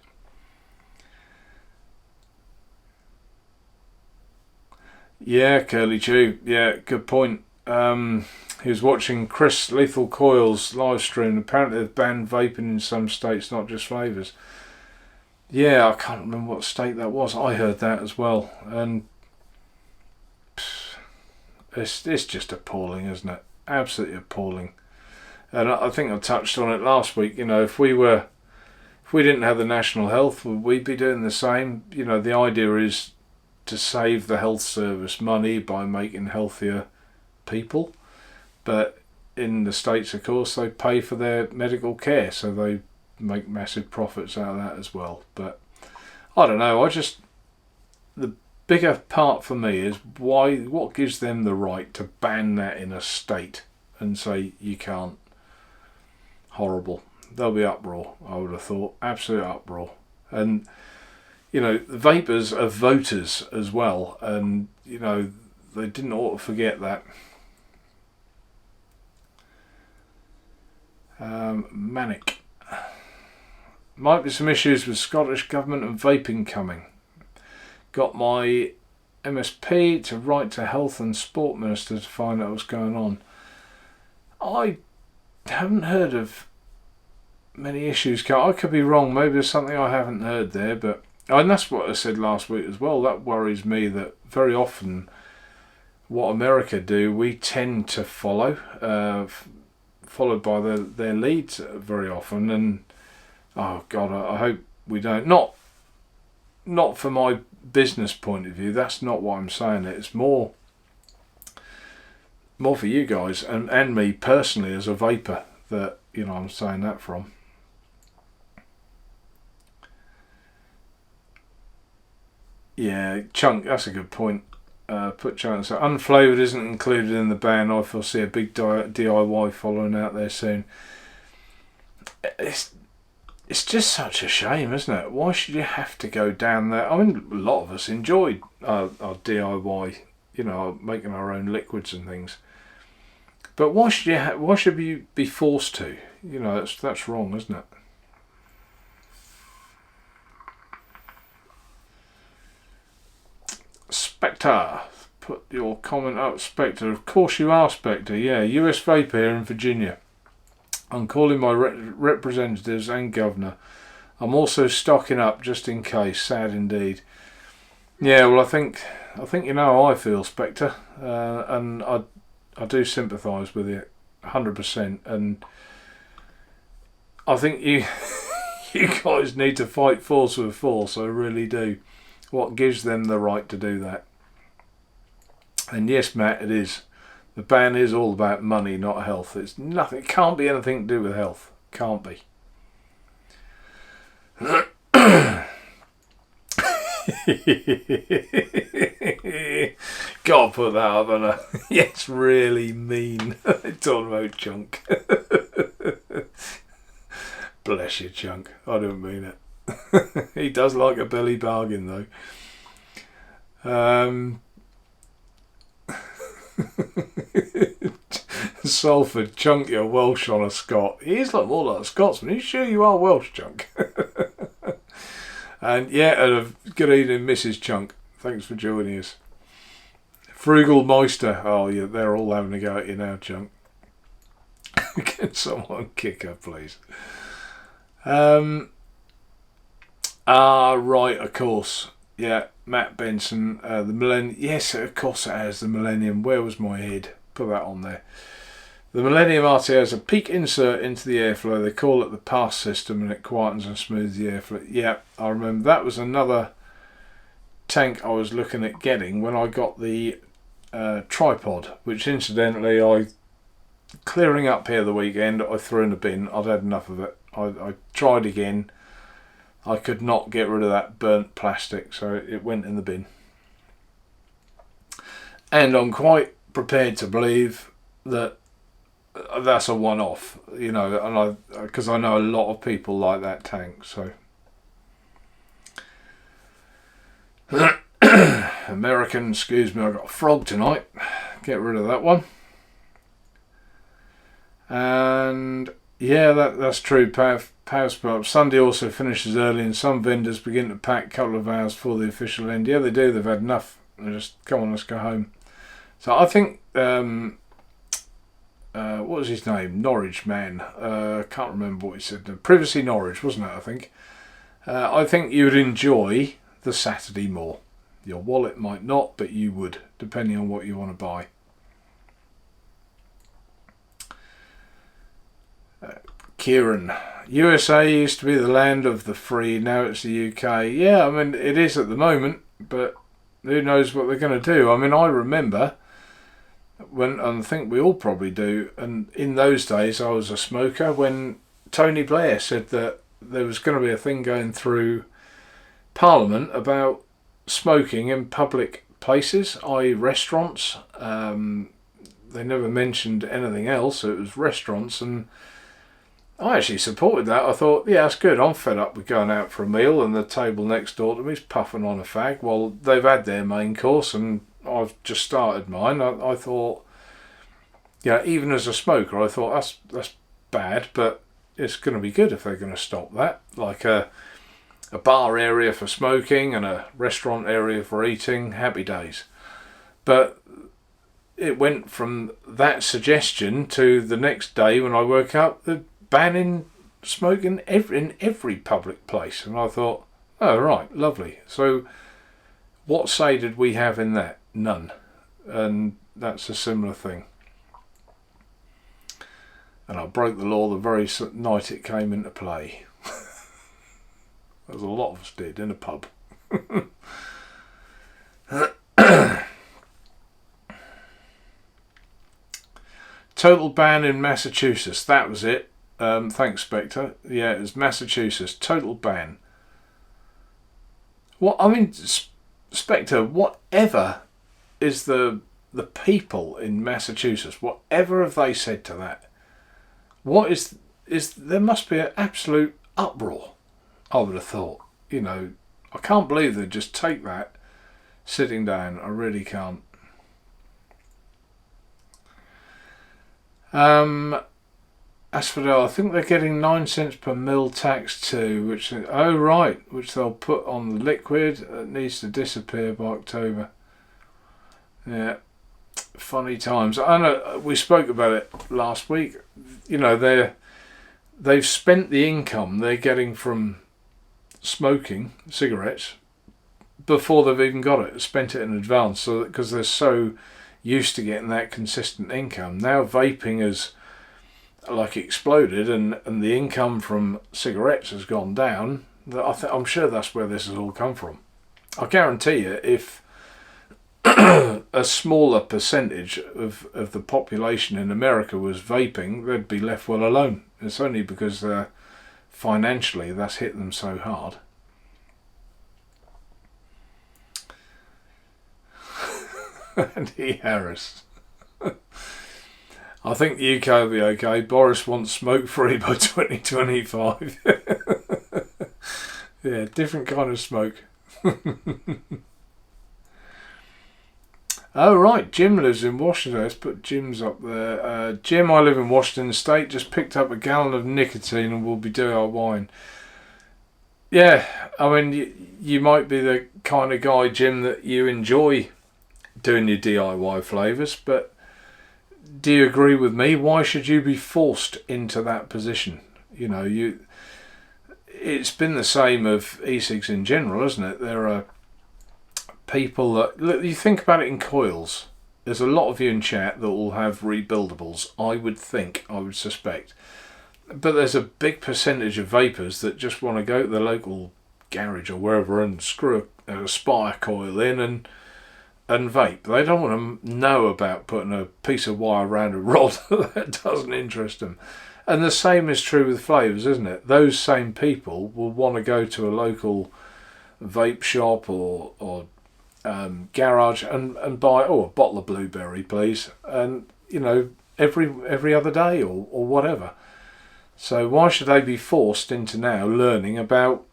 Yeah, Curly Chew. Yeah, good point. He was watching Chris Lethal Coil's live stream. Apparently they've banned vaping in some states, not just flavours. Yeah, I can't remember what state that was. I heard that as well. And it's just appalling, isn't it? Absolutely appalling. And I think I touched on it last week. You know, if we didn't have the national health, would we be doing the same? You know, the idea is to save the health service money by making healthier people, but in the States, of course, they pay for their medical care, so they make massive profits out of that as well. But I don't know, the bigger part for me is what gives them the right to ban that in a state and say you can't? Horrible. There'll be uproar, I would have thought. Absolute uproar. And you know, the vapors are voters as well, and you know, they didn't ought to forget that. Manic. Might be some issues with Scottish Government and vaping coming. Got my MSP to write to Health and Sport Minister to find out what's going on. I haven't heard of many issues. I could be wrong. Maybe there's something I haven't heard there, but and that's what I said last week as well. That worries me that very often what America do, we tend to follow, followed by their leads very often. And oh God, I hope we don't. Not from my business point of view. That's not what I'm saying. It's more for you guys and me personally as a vapor that I'm saying that from. Yeah, Chunk, that's a good point. Put Chunk, so unflavoured isn't included in the ban. I foresee a big DIY following out there soon. It's just such a shame, isn't it? Why should you have to go down there? I mean, a lot of us enjoyed our DIY, making our own liquids and things. But why should you be forced to? That's wrong, isn't it? Spectre, put your comment up. Spectre, of course you are, Spectre. Yeah, US Vape here in Virginia. I'm calling my representatives and governor. I'm also stocking up just in case. Sad indeed. Yeah, well, I think you know how I feel, Spectre, and I do sympathise with you 100%. And I think you guys need to fight force with force. I really do. What gives them the right to do that? And yes, Matt, it is. The ban is all about money, not health. It's nothing. It can't be anything to do with health. Can't be. Gotta put that up, and it's really mean. Talking about Chunk. Bless you, Chunk. I don't mean it. He does like a belly bargain, though. Salford, Chunk, you're Welsh on a Scot. He is more like a Scotsman. Are you sure you are Welsh, Chunk? And good evening, Mrs. Chunk. Thanks for joining us. Frugal Meister. Oh, yeah, they're all having a go at you now, Chunk. Can someone kick her, please? Right, of course. Yeah, Matt Benson, the millennium. Yes, of course it has, the millennium. Where was my head? put that on there. The Millennium RT has a peak insert into the airflow. They call it the pass system, and it quietens and smooths the airflow. Yeah, I remember that was another tank I was looking at getting when I got the tripod, which incidentally clearing up here the weekend, I threw in the bin. I'd had enough of it. I tried again. I could not get rid of that burnt plastic, so it went in the bin. And I'm quite prepared to believe that that's a one-off, you know, and because I know a lot of people like that tank. So American, excuse me, I got a frog tonight. Get rid of that one. And yeah, that's true. Power spot. Sunday also finishes early, and some vendors begin to pack a couple of hours before the official end. Yeah, they do. They've had enough. They just come on, let's go home. So I think what was his name? Norwich man. I can't remember what he said. Privacy Norwich, wasn't it? I think you would enjoy the Saturday more. Your wallet might not, but you would, depending on what you want to buy. Kieran, USA used to be the land of the free, now it's the UK. Yeah, I mean, it is at the moment, but who knows what they're going to do. I mean, I remember when, and I think we all probably do, and in those days I was a smoker, when Tony Blair said that there was going to be a thing going through Parliament about smoking in public places, i.e. restaurants. They never mentioned anything else, it was restaurants, and I actually supported that. I thought, yeah, that's good. I'm fed up with going out for a meal and the table next door to me is puffing on a fag while they've had their main course and I've just started mine. I thought, yeah, even as a smoker, I thought that's bad, but it's going to be good if they're going to stop that. Like a bar area for smoking and a restaurant area for eating, happy days. But it went from that suggestion to the next day when I woke up, the banning smoking in every public place, and I thought, oh right, lovely. So what say did we have in that? None. And that's a similar thing. And I broke the law the very night it came into play. As a lot of us did in a pub. Total ban in Massachusetts, that was it. Thanks, Spectre. Yeah, it was Massachusetts. Total ban. What I mean, Spectre. Whatever is the people in Massachusetts? Whatever have they said to that? What is there must be an absolute uproar. I would have thought. You know, I can't believe they just take that sitting down. I really can't. Asphodel, I think they're getting 9 cents per mil tax too, which they'll put on the liquid. It needs to disappear by October. Yeah, funny times. I know we spoke about it last week. You know, they've spent the income they're getting from smoking cigarettes before they've even got it. Spent it in advance, so because they're so used to getting that consistent income. Now vaping has like exploded, and the income from cigarettes has gone down. I'm sure that's where this has all come from. I guarantee you, if a smaller percentage of the population in America was vaping, they'd be left well alone. It's only because financially that's hit them so hard. Andy Harris. I think the UK will be okay. Boris wants smoke free by 2025. Yeah, different kind of smoke. Oh right, Jim lives in Washington. Let's put Jim's up there. Jim, I live in Washington State. Just picked up a gallon of nicotine and we'll be doing our wine. Yeah, I mean, you might be the kind of guy, Jim, that you enjoy doing your DIY flavours, but do you agree with me? Why should you be forced into that position? You know, it's been the same of e-cigs in general, isn't it? There are people that, look, you think about it in coils. there's a lot of you in chat that will have rebuildables, I would suspect. But there's a big percentage of vapors that just want to go to the local garage or wherever and screw a spire coil in and vape. They don't want to know about putting a piece of wire around a rod. That doesn't interest them. And the same is true with flavours, isn't it? Those same people will want to go to a local vape shop or garage and buy a bottle of blueberry, please, and every other day or whatever. So why should they be forced into now learning about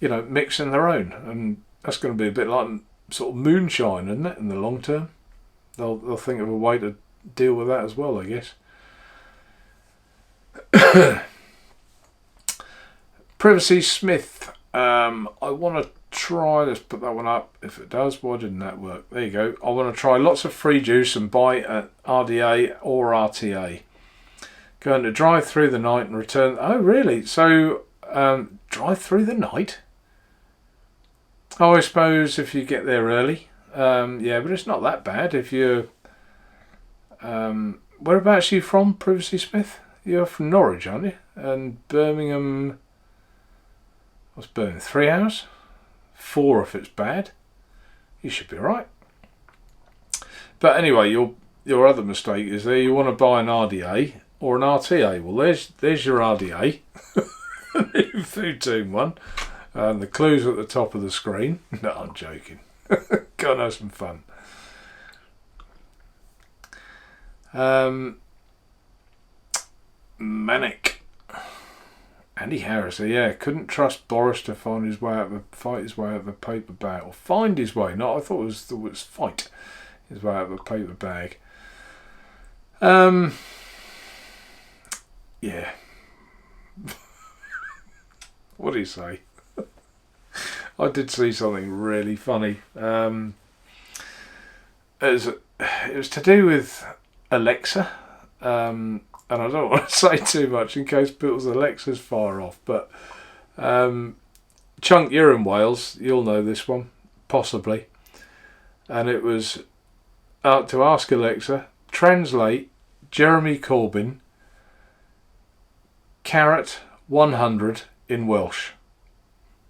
mixing their own? And that's going to be a bit like sort of moonshine, isn't it, in the long term? They'll think of a way to deal with that as well, I guess. Privacy Smith, I want to try, let's put that one up. If it does, why didn't that work? There you go. I want to try lots of free juice and buy at RDA or RTA. Going to drive through the night and return. Oh, really? So, drive through the night? Oh, I suppose if you get there early. Yeah, but it's not that bad if you're... whereabouts are you from, Privacy Smith? You're from Norwich, aren't you? And Birmingham... What's Birmingham? 3 hours? 4 if it's bad. You should be right. But anyway, your other mistake is there. You want to buy an RDA or an RTA. Well, there's your RDA. New Food Team one. And the clues at the top of the screen. No, I'm joking. Go and have some fun. Manic. Andy Harris, yeah, couldn't trust Boris to fight his way out of a paper bag, or find his way. No, I thought it was fight his way out of a paper bag. Yeah. What do you say? I did see something really funny. It was to do with Alexa. And I don't want to say too much in case people's Alexa's far off, but Chunk, you're in Wales, you'll know this one, possibly. And it was to ask Alexa, translate Jeremy Corbyn, carrot 100 in Welsh.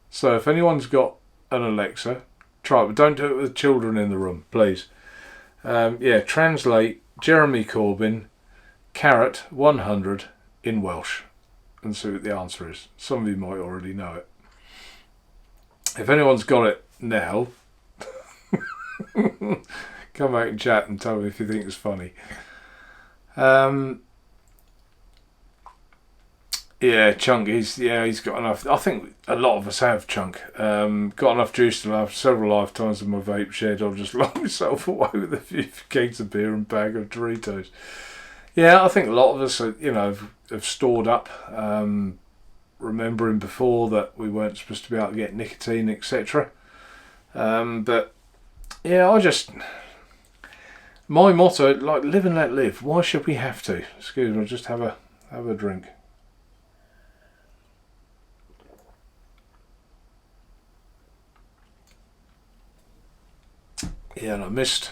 So if anyone's got an Alexa, try it, but don't do it with children in the room, please. Yeah, translate Jeremy Corbyn, carrot 100 in Welsh, and see what the answer is. Some of you might already know it. If anyone's got it now, come back and chat and tell me if you think it's funny. Yeah, Chunk, he's got enough. I think a lot of us have, Chunk. Got enough juice to last several lifetimes in my vape shed. I'll just lock myself away with a few kegs of beer and bag of Doritos. Yeah, I think a lot of us, have stored up, remembering before that we weren't supposed to be able to get nicotine, etc. But yeah, my motto, like, live and let live. Why should we have to? Excuse me, I'll just have a drink. Yeah, and I missed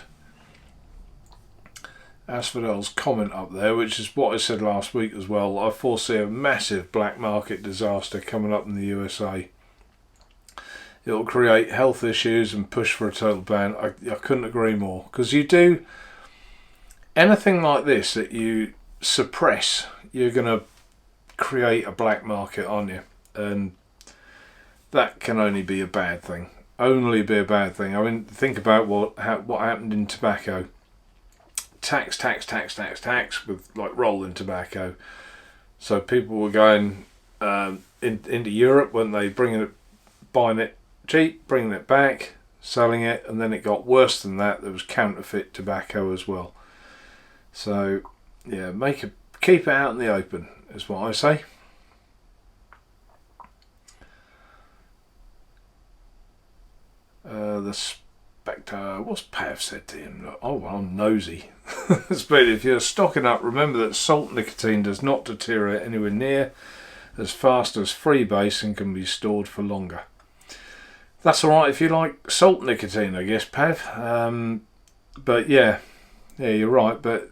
Asphodel's comment up there, which is what I said last week as well. I foresee a massive black market disaster coming up in the USA. It'll create health issues and push for a total ban. I couldn't agree more. Because you do anything like this that you suppress, you're going to create a black market, aren't you? And that can only be a bad thing. Only be a bad thing. I mean, think about what happened in tobacco. Tax with like rolling tobacco. So people were going into Europe, when they buying it cheap, bringing it back, selling it, and then it got worse than that. There was counterfeit tobacco as well. So yeah, keep it out in the open is what I say. The Spectre, what's Pav said to him? Oh, well, I'm nosy. But if you're stocking up, remember that salt nicotine does not deteriorate anywhere near as fast as freebase and can be stored for longer. That's alright if you like salt nicotine, I guess, Pav. But yeah, you're right. But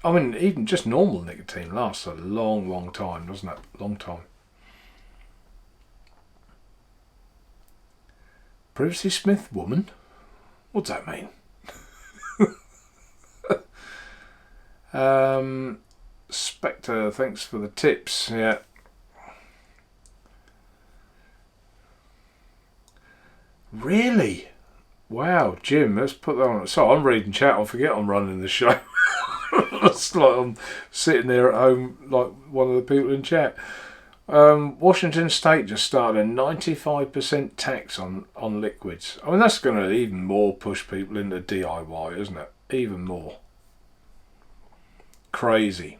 I mean, even just normal nicotine lasts a long, long time, doesn't it? Long time. Privacy Smith woman? What's that mean? Spectre, thanks for the tips. Yeah. Really? Wow, Jim, let's put that on. So I'm reading chat, I'll forget I'm running the show. It's like I'm sitting there at home like one of the people in chat. Washington State just started a 95% tax on liquids. I mean, that's going to even more push people into DIY, isn't it? Even more. Crazy.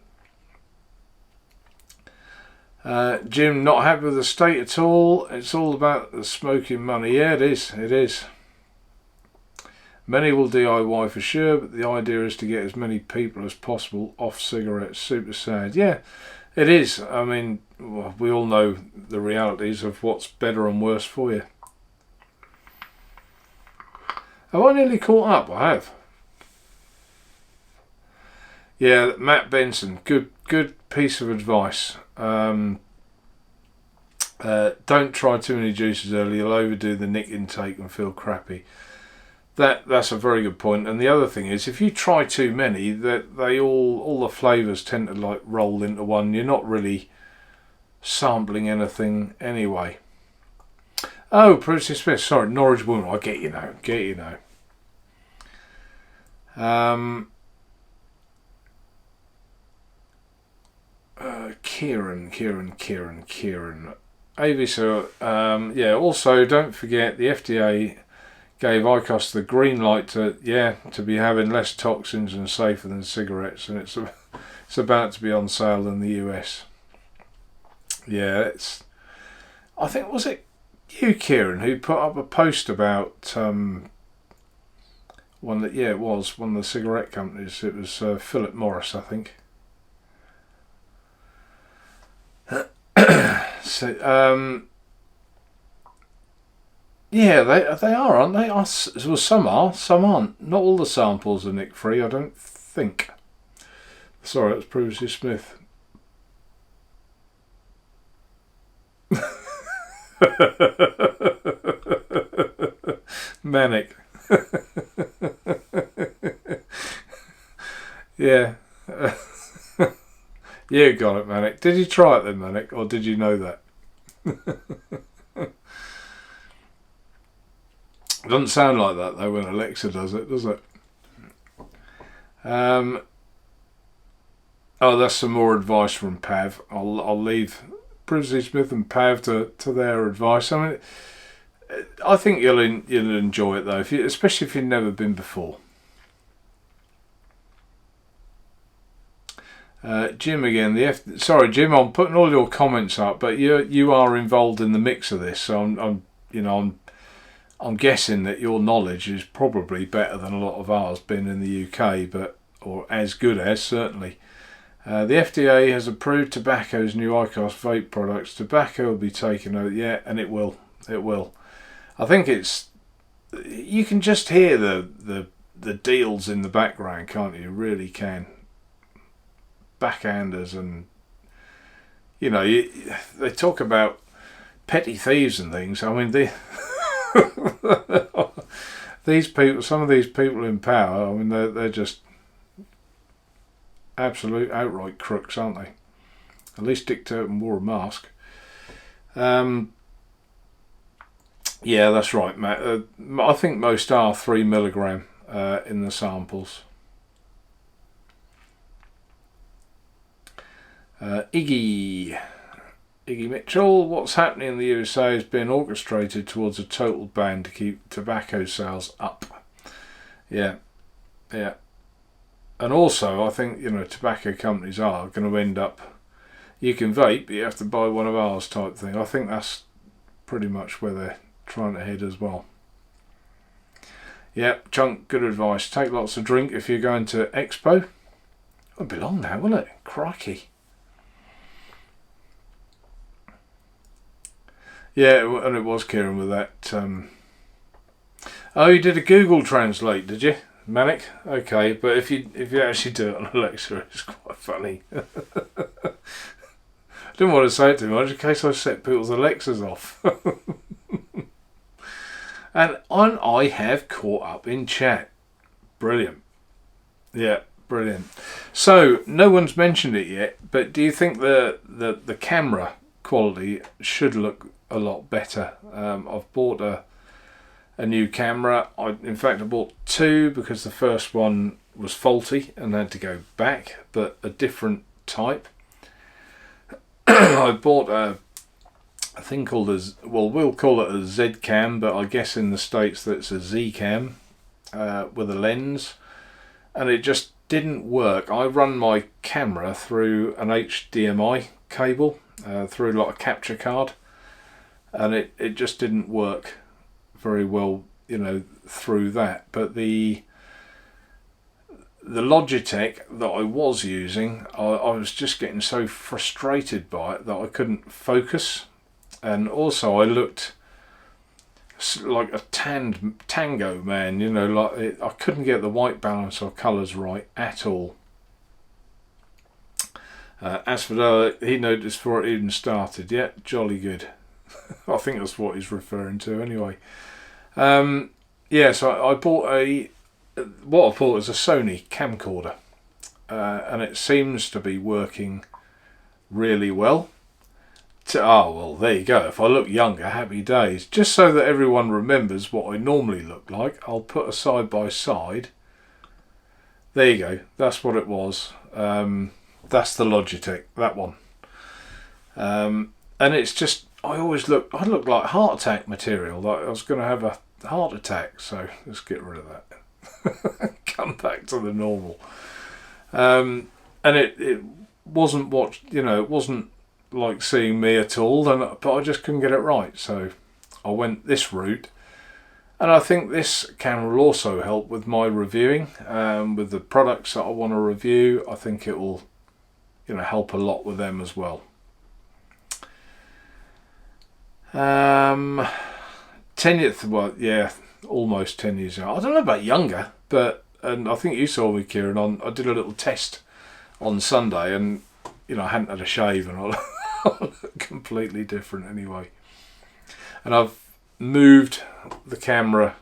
Jim, not happy with the state at all. It's all about the smoking money. Yeah, it is. It is. Many will DIY for sure, but the idea is to get as many people as possible off cigarettes. Super sad. Yeah, it is. I mean, we all know the realities of what's better and worse for you. Have I nearly caught up? I have. Yeah, Matt Benson, good piece of advice. Don't try too many juices early. You'll overdo the nick intake and feel crappy. That's a very good point. And the other thing is, if you try too many, that they all the flavours tend to like roll into one. You're not really sampling anything anyway. Oh, Privacy Smith. Sorry, Norwich woman. I get you now. Kieran. Avisa, yeah, also don't forget the FDA gave IQOS the green light to be having less toxins and safer than cigarettes, and it's about to be on sale in the US. Yeah, I think, was it you, Kieran, who put up a post about one of the cigarette companies. It was Philip Morris, I think. So, yeah, they are, aren't they? Well, some are, some aren't. Not all the samples are nick free, I don't think. Sorry, it was Privacy Smith. Manic. Yeah. You got it, Manic. Did you try it then, Manic, or did you know that? It doesn't sound like that though when Alexa does it, does it? Oh, that's some more advice from Pav. I'll leave Privacy Smith and Pav to their advice. I mean, I think you'll enjoy it though, especially if you've never been before. Jim again. Sorry, Jim. I'm putting all your comments up, but you are involved in the mix of this, so I'm guessing that your knowledge is probably better than a lot of ours, being in the UK, or as good as certainly. The FDA has approved tobacco's new IQOS vape products. Tobacco will be taken out, yeah, and it will. It will. I think you can just hear the deals in the background, can't you? You really can. Backhanders, and they talk about petty thieves and things. I mean, these people, some of these people in power, I mean, they're just absolute outright crooks, aren't they? At least Dick Turpin wore a mask. Yeah, that's right, Matt. I think most are 3 milligram in the samples. Iggy Mitchell, what's happening in the USA is being orchestrated towards a total ban to keep tobacco sales up. Yeah. And also, I think, tobacco companies are going to end up, you can vape, but you have to buy one of ours type thing. I think that's pretty much where they're trying to head as well. Yeah, Chunk, good advice. Take lots of drink if you're going to Expo. It won't be long now, will it? Crikey. Yeah, and it was Kieran with that. Oh, you did a Google Translate, did you? Manic? Okay, but if you actually do it on Alexa, it's quite funny. I didn't want to say it too much in case I set people's Alexas off. And I have caught up in chat. Brilliant. Yeah, brilliant. So no one's mentioned it yet, but do you think the camera quality should look a lot better? I've bought a new camera. In fact, I bought two because the first one was faulty and had to go back, but a different type. I bought a thing called we'll call it a Z cam, but I guess in the States that's a Z cam with a lens, and it just didn't work. I run my camera through an HDMI cable through like a capture card, and it just didn't work very well, through that. But the Logitech that I was using, I was just getting so frustrated by it that I couldn't focus, and also I looked like a tango man, I couldn't get the white balance or colours right at all. As for that, he noticed before it even started. Yeah, jolly good. I think that's what he's referring to anyway. So I bought what I bought is a Sony camcorder, and it seems to be working really well. Well, there you go. If I look younger, happy days. Just so that everyone remembers what I normally look like, I'll put a side by side. There you go. That's what it was. That's the Logitech, that one. And it's just, I look like heart attack material. Like I was going to have a heart attack. So let's get rid of that. Come back to the normal. And it wasn't it wasn't like seeing me at all, but I just couldn't get it right, so I went this route, and I think this camera will also help with my reviewing, with the products that I want to review. I think it will help a lot with them as well. 10 years, well, yeah, almost 10 years ago. I don't know about younger, and I think you saw me, Kieran, I did a little test on Sunday, and I hadn't had a shave and I look completely different anyway. And I've moved the camera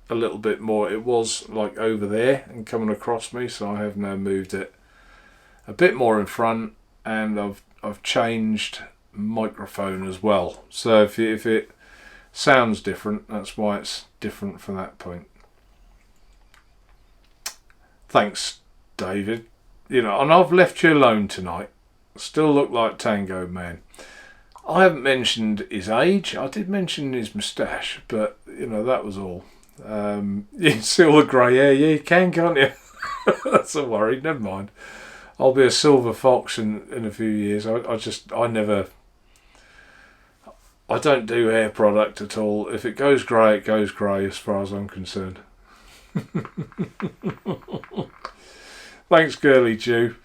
a little bit more. It was like over there and coming across me, so I have now moved it a bit more in front, and I've changed microphone as well. So if it sounds different, that's why it's different from that point. Thanks, David. And I've left you alone tonight. Still look like Tango Man. I haven't mentioned his age. I did mention his moustache, but that was all. You can see all the grey hair. Yeah, you can't you? That's a worry. Never mind. I'll be a silver fox in a few years. I don't do hair product at all. If it goes grey, it goes grey as far as I'm concerned. Thanks, Girly Jew.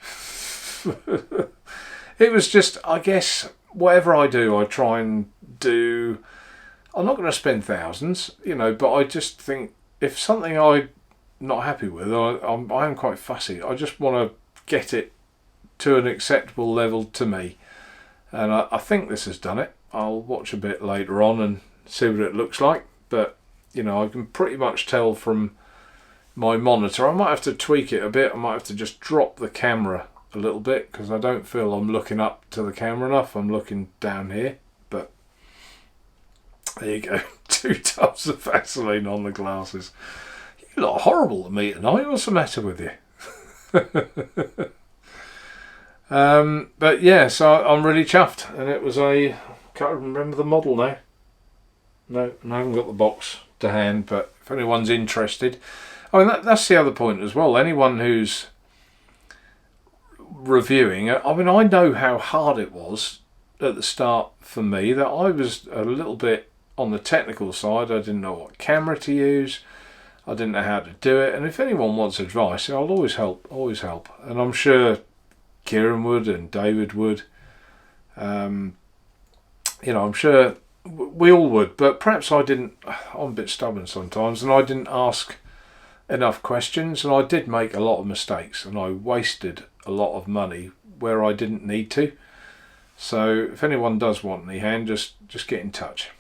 It was just, I guess, whatever I do, I try and do. I'm not going to spend thousands, but I just think if something I'm not happy with, I am quite fussy. I just want to get it to an acceptable level to me. And I think this has done it. I'll watch a bit later on and see what it looks like. But, I can pretty much tell from my monitor. I might have to tweak it a bit. I might have to just drop the camera a little bit because I don't feel I'm looking up to the camera enough. I'm looking down here. But there you go. 2 tubs of Vaseline on the glasses. You look horrible to me tonight. What's the matter with you? But yeah, so I'm really chuffed, and it was can't remember the model now. No, I haven't got the box to hand, but if anyone's interested, that's the other point as well. Anyone who's reviewing, I know how hard it was at the start for me, that I was a little bit on the technical side. I didn't know what camera to use. I didn't know how to do it, and if anyone wants advice, I'll always help, and I'm sure Kieran would and David would. I'm sure we all would, but perhaps I didn't. I'm a bit stubborn sometimes, and I didn't ask enough questions, and I did make a lot of mistakes, and I wasted a lot of money where I didn't need to. So if anyone does want any hand, just get in touch.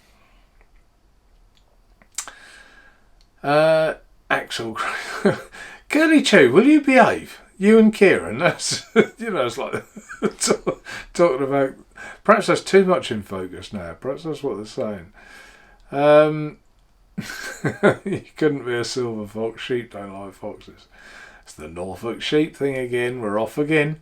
Axel, Curly Chew, will you behave? You and Kieran, that's it's like talking about. Perhaps that's too much in focus now. Perhaps that's what they're saying. You couldn't be a silver fox. Sheep don't like foxes. It's the Norfolk sheep thing again. We're off again.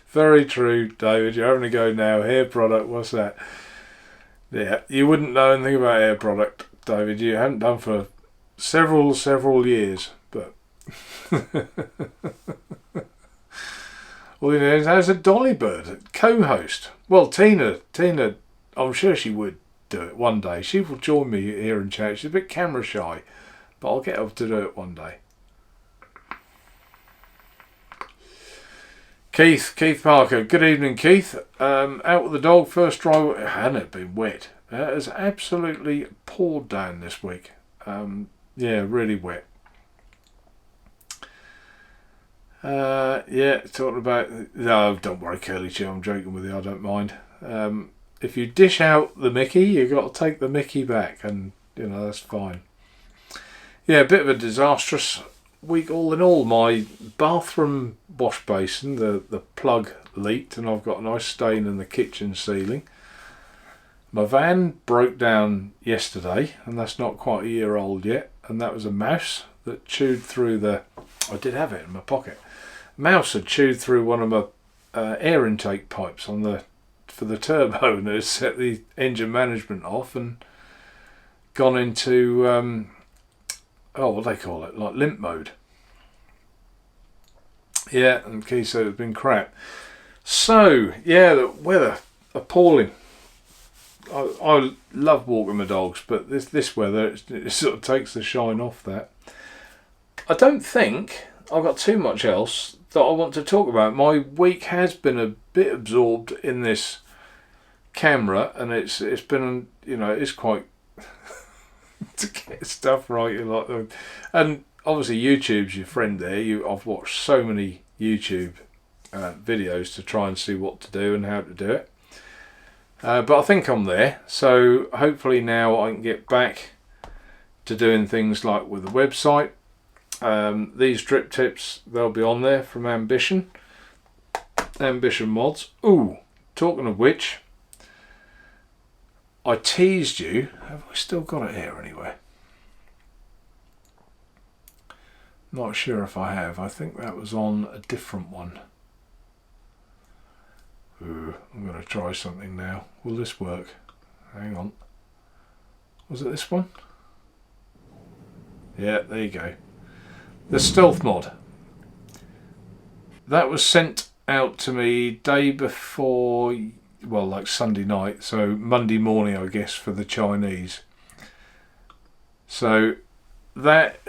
Very true, David. You're having a go now. Hair product, what's that? Yeah, you wouldn't know anything about hair product, David. You haven't done for several years. But well, there's a Dolly Bird co-host. Well, Tina, I'm sure she would do it one day. She will join me here and chat. She's a bit camera shy, but I'll get her to do it one day. Keith Parker. Good evening, Keith. Out with the dog. First drive. Hadn't it been wet? It has absolutely poured down this week. Yeah, really wet. Yeah, talking about. No, don't worry, Curly Chew. I'm joking with you. I don't mind. If you dish out the Mickey, you got to take the Mickey back, and that's fine. Yeah, a bit of a disastrous week all in all. My bathroom wash basin, the plug leaked, and I've got a nice stain in the kitchen ceiling. My van broke down yesterday, and that's not quite a year old yet, and that was a mouse that chewed through the. I did have it in my pocket. Mouse had chewed through one of my air intake pipes for the turbo, and it set the engine management off and gone into what do they call it, like limp mode. Yeah, and Keith said it's been crap. So yeah, the weather appalling. I love walking my dogs, but this weather it sort of takes the shine off that. I don't think I've got too much else that I want to talk about. My week has been a bit absorbed in this camera, and it's been it's quite to get stuff right. And obviously YouTube's your friend there. I've watched so many YouTube videos to try and see what to do and how to do it. But I think I'm there. So hopefully now I can get back to doing things like with the website. These drip tips, they'll be on there from Ambition Mods. Ooh, talking of which, I teased you. Have we still got it here anyway? Not sure if I have. I think that was on a different one. Ooh, I'm going to try something now. Will this work? Hang on. Was it this one? Yeah, there you go. The stealth mod. That was sent out to me day before, well, like Sunday night, so Monday morning, I guess, for the Chinese. So that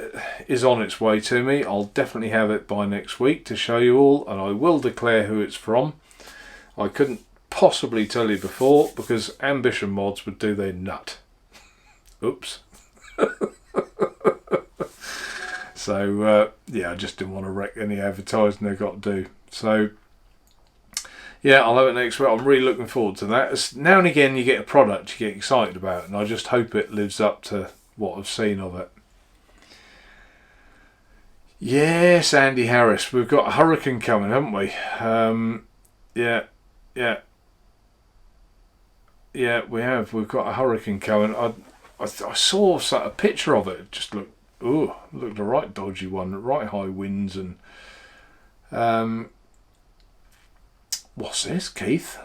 is on its way to me. I'll definitely have it by next week to show you all, and I will declare who it's from. I couldn't possibly tell you before because Ambition Mods would do their nut. Oops. So yeah, I just didn't want to wreck any advertising they've got to do. So yeah, I'll have it next week. I'm really looking forward to that. As now and again you get a product you get excited about, and I just hope it lives up to what I've seen of it. Yes, Andy Harris, we've got a hurricane coming, haven't we? Yeah, we have. We've got a hurricane coming. I saw a picture of it. It just looked a right dodgy one. Right high winds and what's this, Keith?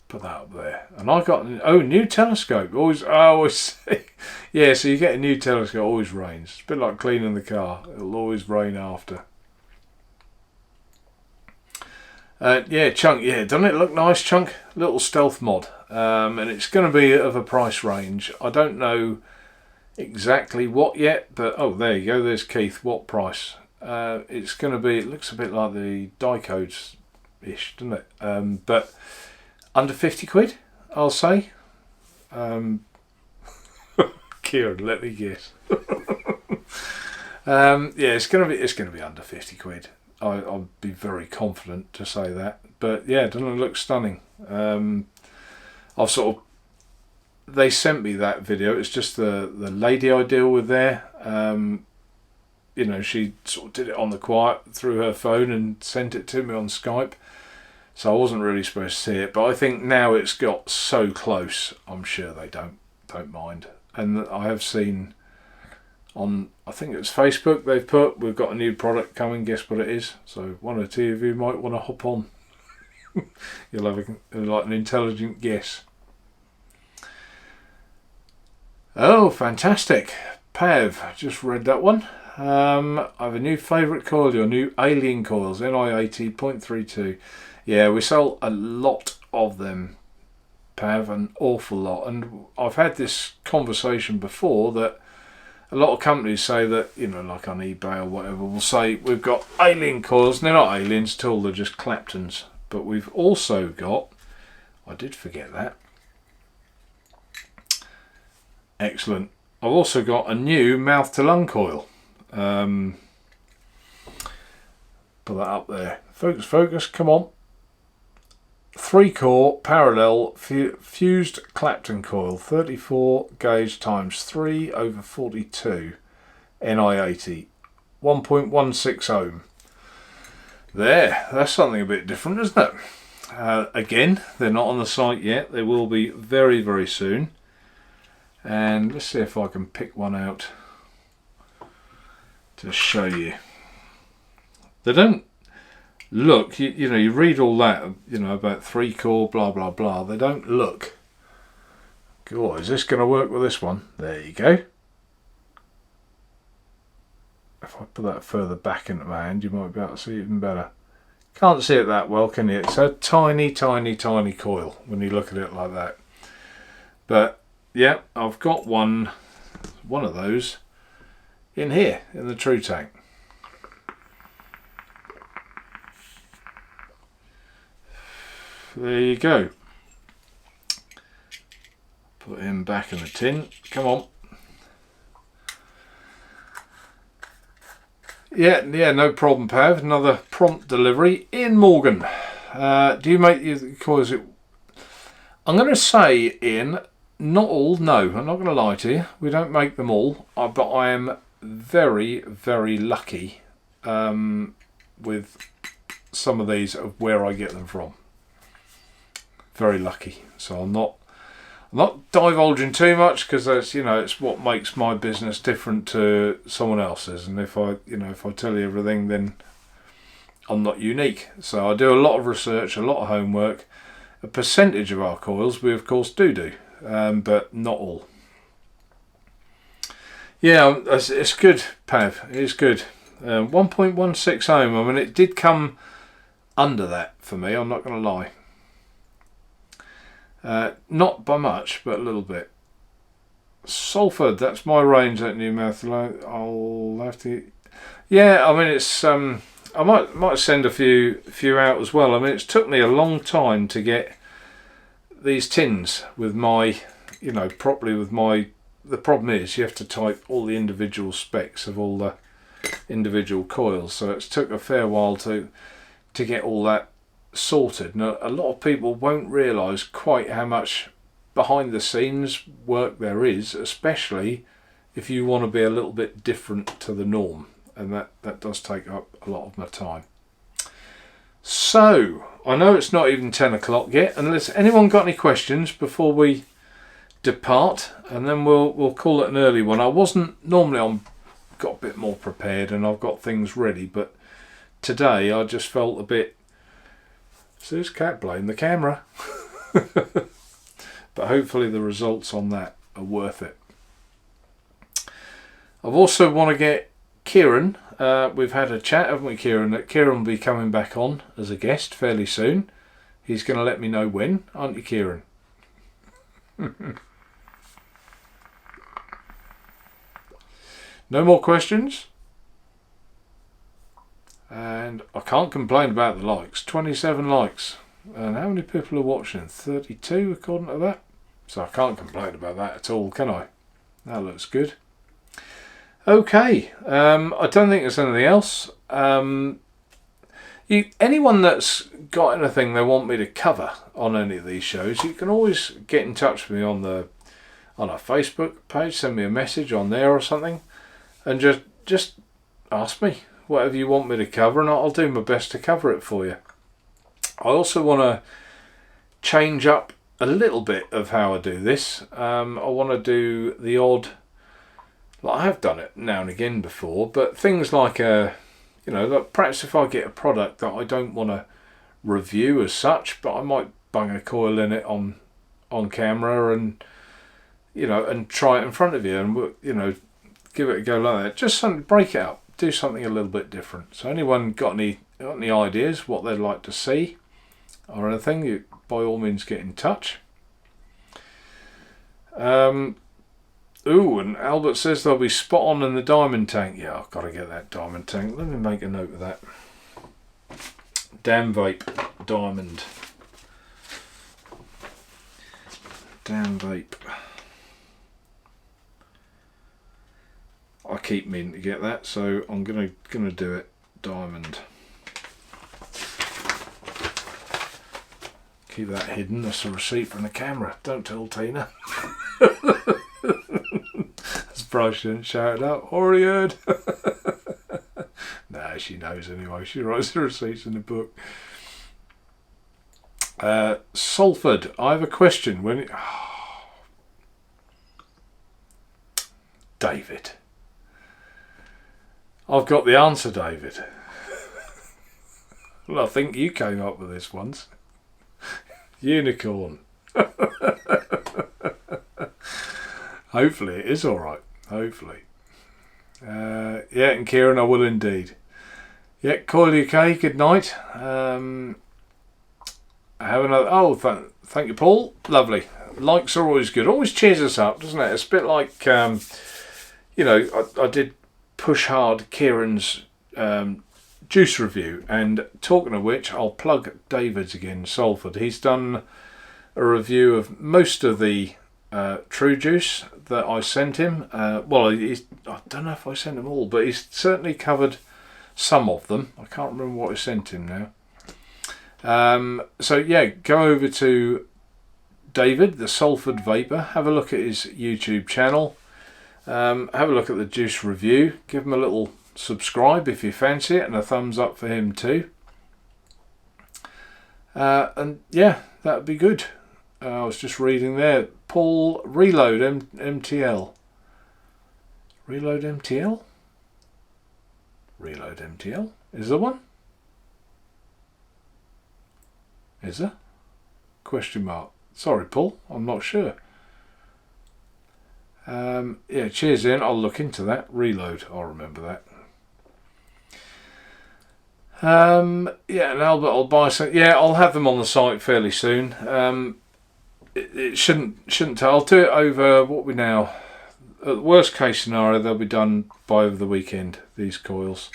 Put that up there. And I got new telescope. Always say, yeah. So you get a new telescope. Always rains. It's a bit like cleaning the car. It'll always rain after. Yeah, Chunk, yeah, doesn't it look nice, Chunk? Little stealth mod. And it's going to be of a price range. I don't know exactly what yet, but oh, there you go, there's Keith. What price? It's going to be, it looks a bit like the Dicodes-ish, doesn't it? But under 50 quid, I'll say. Kieran, let me guess. Yeah, it's gonna be under 50 quid. I'll be very confident to say that. But yeah, doesn't it look stunning? I've sort of, they sent me that video. It's just the lady I deal with there. You know, she sort of did it on the quiet through her phone and sent it to me on Skype. So I wasn't really supposed to see it, but I think now it's got so close, I'm sure they don't mind. And I have seen on, I think it's Facebook, they've put, we've got a new product coming, guess what it is? So one or two of you might want to hop on. You'll have like an intelligent guess. Oh, fantastic. Pav, just read that one. I have a new favourite coil, your new Alien coils, NI80 0.32. Yeah, we sell a lot of them, Pav, an awful lot. And I've had this conversation before that a lot of companies say that, you know, like on eBay or whatever, will say we've got Alien coils. And they're not aliens at all, they're just Claptons. But we've also got, I did forget that. Excellent. I've also got a new mouth to lung coil. Put that up there. Focus, come on. 3-core parallel fused Clapton coil, 34 gauge times 3 over 42, NI80, 1.16 ohm. There, that's something a bit different, isn't it? Again, they're not on the site yet. They will be very, very soon. And let's see if I can pick one out to show you. They don't look, you know, you read all that, you know, about 3-core, blah, blah, blah. They don't look. God, is this going to work with this one? There you go. If I put that further back into my hand, you might be able to see it even better. Can't see it that well, can you? It's a tiny, tiny, tiny coil when you look at it like that. But yeah, I've got one of those in here, in the True Tank. There you go. Put him back in the tin. Come on. Yeah, no problem, Pav. Another prompt delivery. Ian Morgan. Do you make your coils? I'm going to say, Ian, not all. No, I'm not going to lie to you. We don't make them all. But I am very, very lucky with some of these of where I get them from. Very lucky. So I'm not divulging too much because that's, you know, it's what makes my business different to someone else's. And if I tell you everything, then I'm not unique. So I do a lot of research, a lot of homework. A percentage of our coils we of course do, but not all. Yeah, it's good, Pav. It's good. 1.16 ohm. I mean, it did come under that for me. I'm not going to lie. Not by much, but a little bit. Salford, that's my range, that new mouth. I'll have to. Yeah, I mean, it's. I might send a few out as well. I mean, it's took me a long time to get these tins with my, you know, properly with my. The problem is you have to type all the individual specs of all the individual coils, so it's took a fair while to get all that sorted. Now, a lot of people won't realise quite how much behind the scenes work there is, especially if you want to be a little bit different to the norm, and that does take up a lot of my time. So I know it's not even 10 o'clock yet, unless anyone got any questions before we depart, and then we'll call it an early one. I'm got a bit more prepared and I've got things ready, but today I just felt a bit. So this cat blame the camera. But hopefully the results on that are worth it. I've also want to get Kieran. We've had a chat, haven't we, Kieran? That Kieran will be coming back on as a guest fairly soon. He's going to let me know when, aren't you, Kieran? No more questions? And I can't complain about the likes. 27 likes. And how many people are watching? 32 according to that. So I can't complain about that at all, can I? That looks good. Okay, I don't think there's anything else. Anyone that's got anything they want me to cover on any of these shows, you can always get in touch with me on our Facebook page, send me a message on there or something, and just ask me whatever you want me to cover, and I'll do my best to cover it for you. I also want to change up a little bit of how I do this. I want to do the odd, I have done it now and again before, but things like like perhaps if I get a product that I don't want to review as such, but I might bung a coil in it on camera and and try it in front of you and give it a go like that. Just something, break it up, do something a little bit different. So anyone got any ideas what they'd like to see or anything, you by all means get in touch. And Albert says they'll be spot on in the diamond tank. Yeah, I've got to get that diamond tank. Let me make a note of that. Damn vape diamond. Damn vape. I keep meaning to get that, so I'm gonna do it. Diamond. Keep that hidden. That's a receipt from the camera. Don't tell Tina. Surprised she didn't shout it out. Already heard. Nah, she knows anyway. She writes the receipts in the book. Salford, I have a question. David. I've got the answer, David. Well, I think you came up with this once. Unicorn. Hopefully it is alright. Hopefully. Yeah, and Kieran, I will indeed. Yeah, Coil UK, good night. I have another. Oh, thank you, Paul. Lovely. Likes are always good. Always cheers us up, doesn't it? It's a bit like, I did push hard Kieran's juice review, and talking of which, I'll plug David's again, Salford. He's done a review of most of the True Juice that I sent him. I don't know if I sent them all, but he's certainly covered some of them. I can't remember what I sent him now. So yeah, go over to David, the Salford Vapor, have a look at his YouTube channel, have a look at the juice review, give him a little subscribe if you fancy it, and a thumbs up for him too. And yeah, that would be good. I was just reading there, Paul, Reload MTL. Reload MTL? Reload MTL? Is there one? Is there? Question mark. Sorry, Paul, I'm not sure. Yeah, cheers, Ian. I'll look into that. Reload, I'll remember that. Yeah, and Albert, I'll buy some. Yeah, I'll have them on the site fairly soon. It shouldn't. I'll do it over what we now. At the worst case scenario, they'll be done by over the weekend. These coils.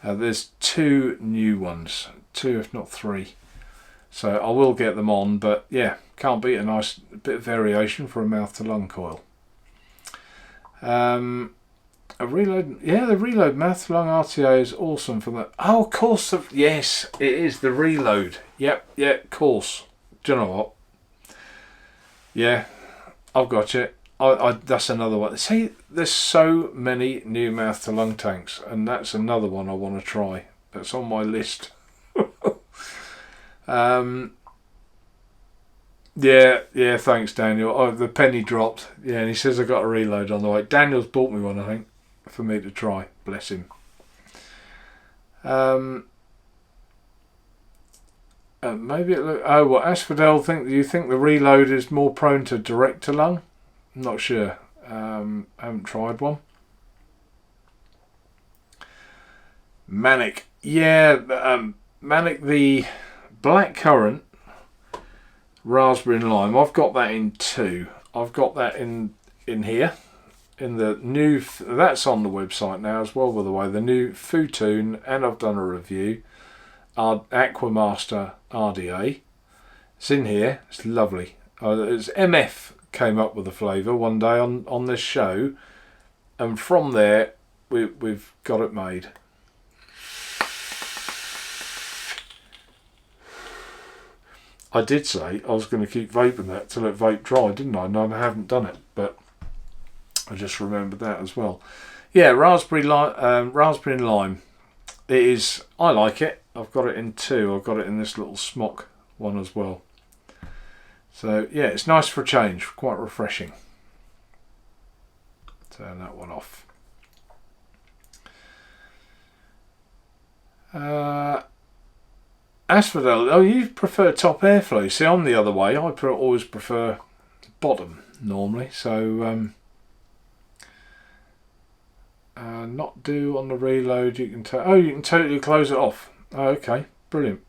There's 2 new ones, 2 if not 3. So I will get them on, but yeah, can't beat a nice bit of variation for a mouth to lung coil. A reload, yeah, the reload mouth to lung RTA is awesome for that. Oh, of course, yes, it is the reload. Yep, yeah, of course. Do you know what? Yeah, I've got you. That's another one. See, there's so many new mouth to lung tanks, and that's another one I want to try. That's on my list. Yeah, thanks, Daniel. Oh, the penny dropped. Yeah, and he says I got a reload on the way. Daniel's bought me one, I think, for me to try. Bless him. Maybe it look. Oh, well, Asphodel, do you think the reload is more prone to direct to lung? I'm not sure. Haven't tried one. Manic, yeah, Manic, the black currant raspberry and lime. I've got that in 2. I've got that in here. In the new, that's on the website now as well, by the way. The new Futoon, and I've done a review. Aquamaster RDA. It's in here. It's lovely. It's MF came up with the flavour one day on this show, and from there we've got it made. I did say I was going to keep vaping that till it vape dry, didn't I? No, I haven't done it, but I just remembered that as well. Yeah, raspberry and lime. It is. I like it. I've got it in 2. I've got it in this little smock one as well. So yeah, it's nice for a change. Quite refreshing. Turn that one off. Asphodel. Oh, you prefer top airflow. See, I'm the other way. I always prefer bottom normally. So not do on the reload. You can you can totally close it off. Oh, okay, brilliant.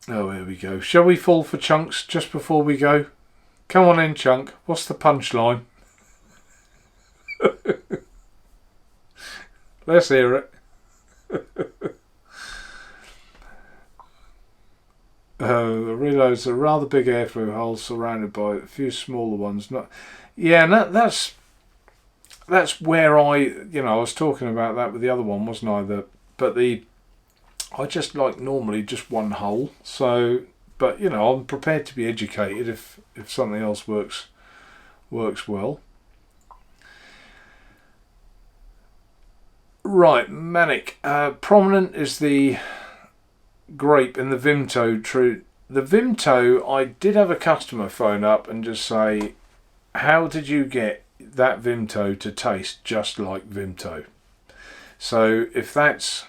Oh, here we go. Shall we fall for chunks just before we go? Come on in, chunk. What's the punchline? Let's hear it. The reloads are rather big airflow holes surrounded by a few smaller ones. Yeah, and that's where I was talking about that with the other one, wasn't I? I just like normally just one hole. So, but I'm prepared to be educated if something else works well. Right, Manic. Prominent is the grape in the Vimto true. The Vimto, I did have a customer phone up and just say, how did you get that Vimto to taste just like Vimto? So if that's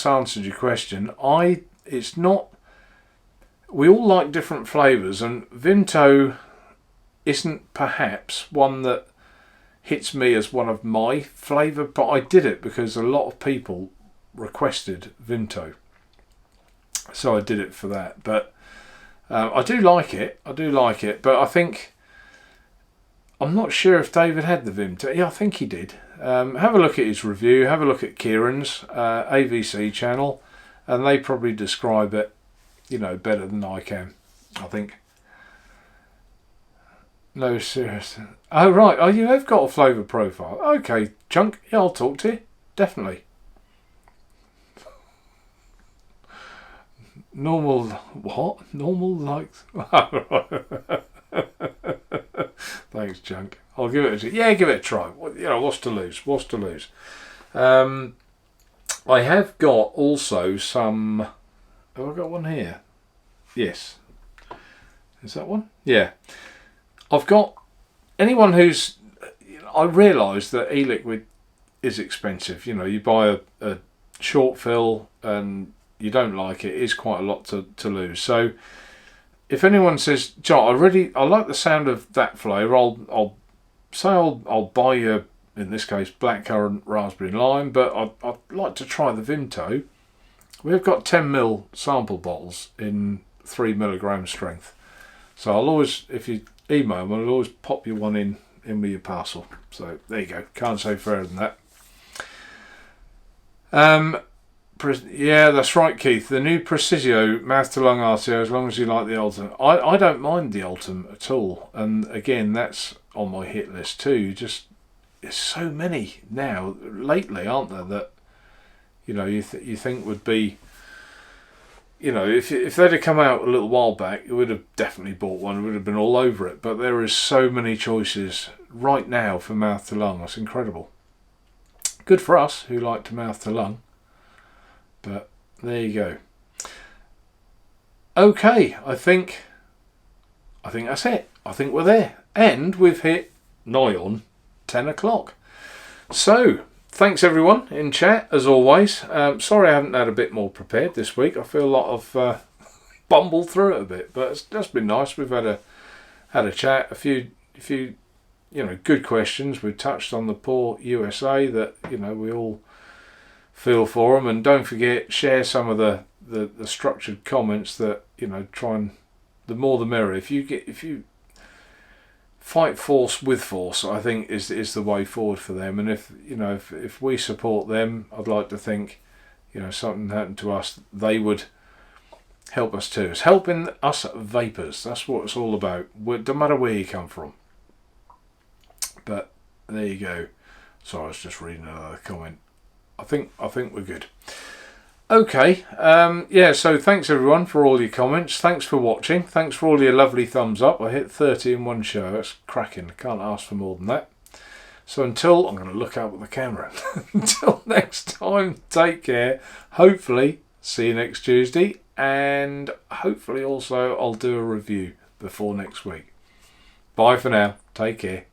answered your question, it's not. We all like different flavours, and Vimto isn't perhaps one that hits me as one of my flavour, but I did it because a lot of people requested Vimto, so I did it for that. But I do like it. But I think I'm not sure if David had the Vimto. Yeah, I think he did. Have a look at his review. Have a look at Kieran's AVC channel, and they probably describe it, better than I can, I think. No, seriously. Oh, right. Oh, you have got a flavour profile. Okay, Chunk. Yeah, I'll talk to you. Definitely. Normal. What? Normal likes. Thanks, Chunk. I'll give it give it a try. What's to lose? What's to lose? I have got also some. Have I got one here? Yes. Is that one? Yeah. I've got anyone who's. I realise that e-liquid is expensive. You buy a short fill and you don't like it. It's quite a lot to lose. So if anyone says, John, I like the sound of that flavour, I'll buy you, in this case, blackcurrant, raspberry and lime, but I'd like to try the Vimto. We've got 10ml sample bottles in 3mg strength. So I'll always, if you email me, I'll always pop you one in with your parcel. So there you go. Can't say fairer than that. Yeah, that's right, Keith. The new Precisio mouth to lung RTO, as long as you like the Ultim. I don't mind the Ultim at all. And again, that's on my hit list too. Just there's so many now lately, aren't there, that you think would be. If they'd have come out a little while back, you would have definitely bought one. It would have been all over it. But there is so many choices right now for mouth to lung. That's incredible. Good for us who like to mouth to lung. But there you go. Okay, I think that's it. I think we're there. And we've hit nigh on 10 o'clock. So, thanks everyone in chat, as always. Sorry I haven't had a bit more prepared this week. I feel a lot of bumbled through it a bit, but it's just been nice. We've had a chat, a few good questions. We've touched on the poor USA that, we all feel for them, and don't forget, share some of the structured comments that try and the more the merrier. If you fight force with force, I think is the way forward for them. And if we support them, I'd like to think something happened to us, they would help us too. It's helping us vapors. That's what it's all about. It doesn't matter where you come from. But there you go. Sorry, I was just reading another comment. I think we're good. Okay, yeah, so thanks everyone for all your comments. Thanks for watching. Thanks for all your lovely thumbs up. I hit 30 in one show. That's cracking. Can't ask for more than that. So I'm going to look out with the camera. Until next time, take care. Hopefully, see you next Tuesday. And hopefully also I'll do a review before next week. Bye for now. Take care.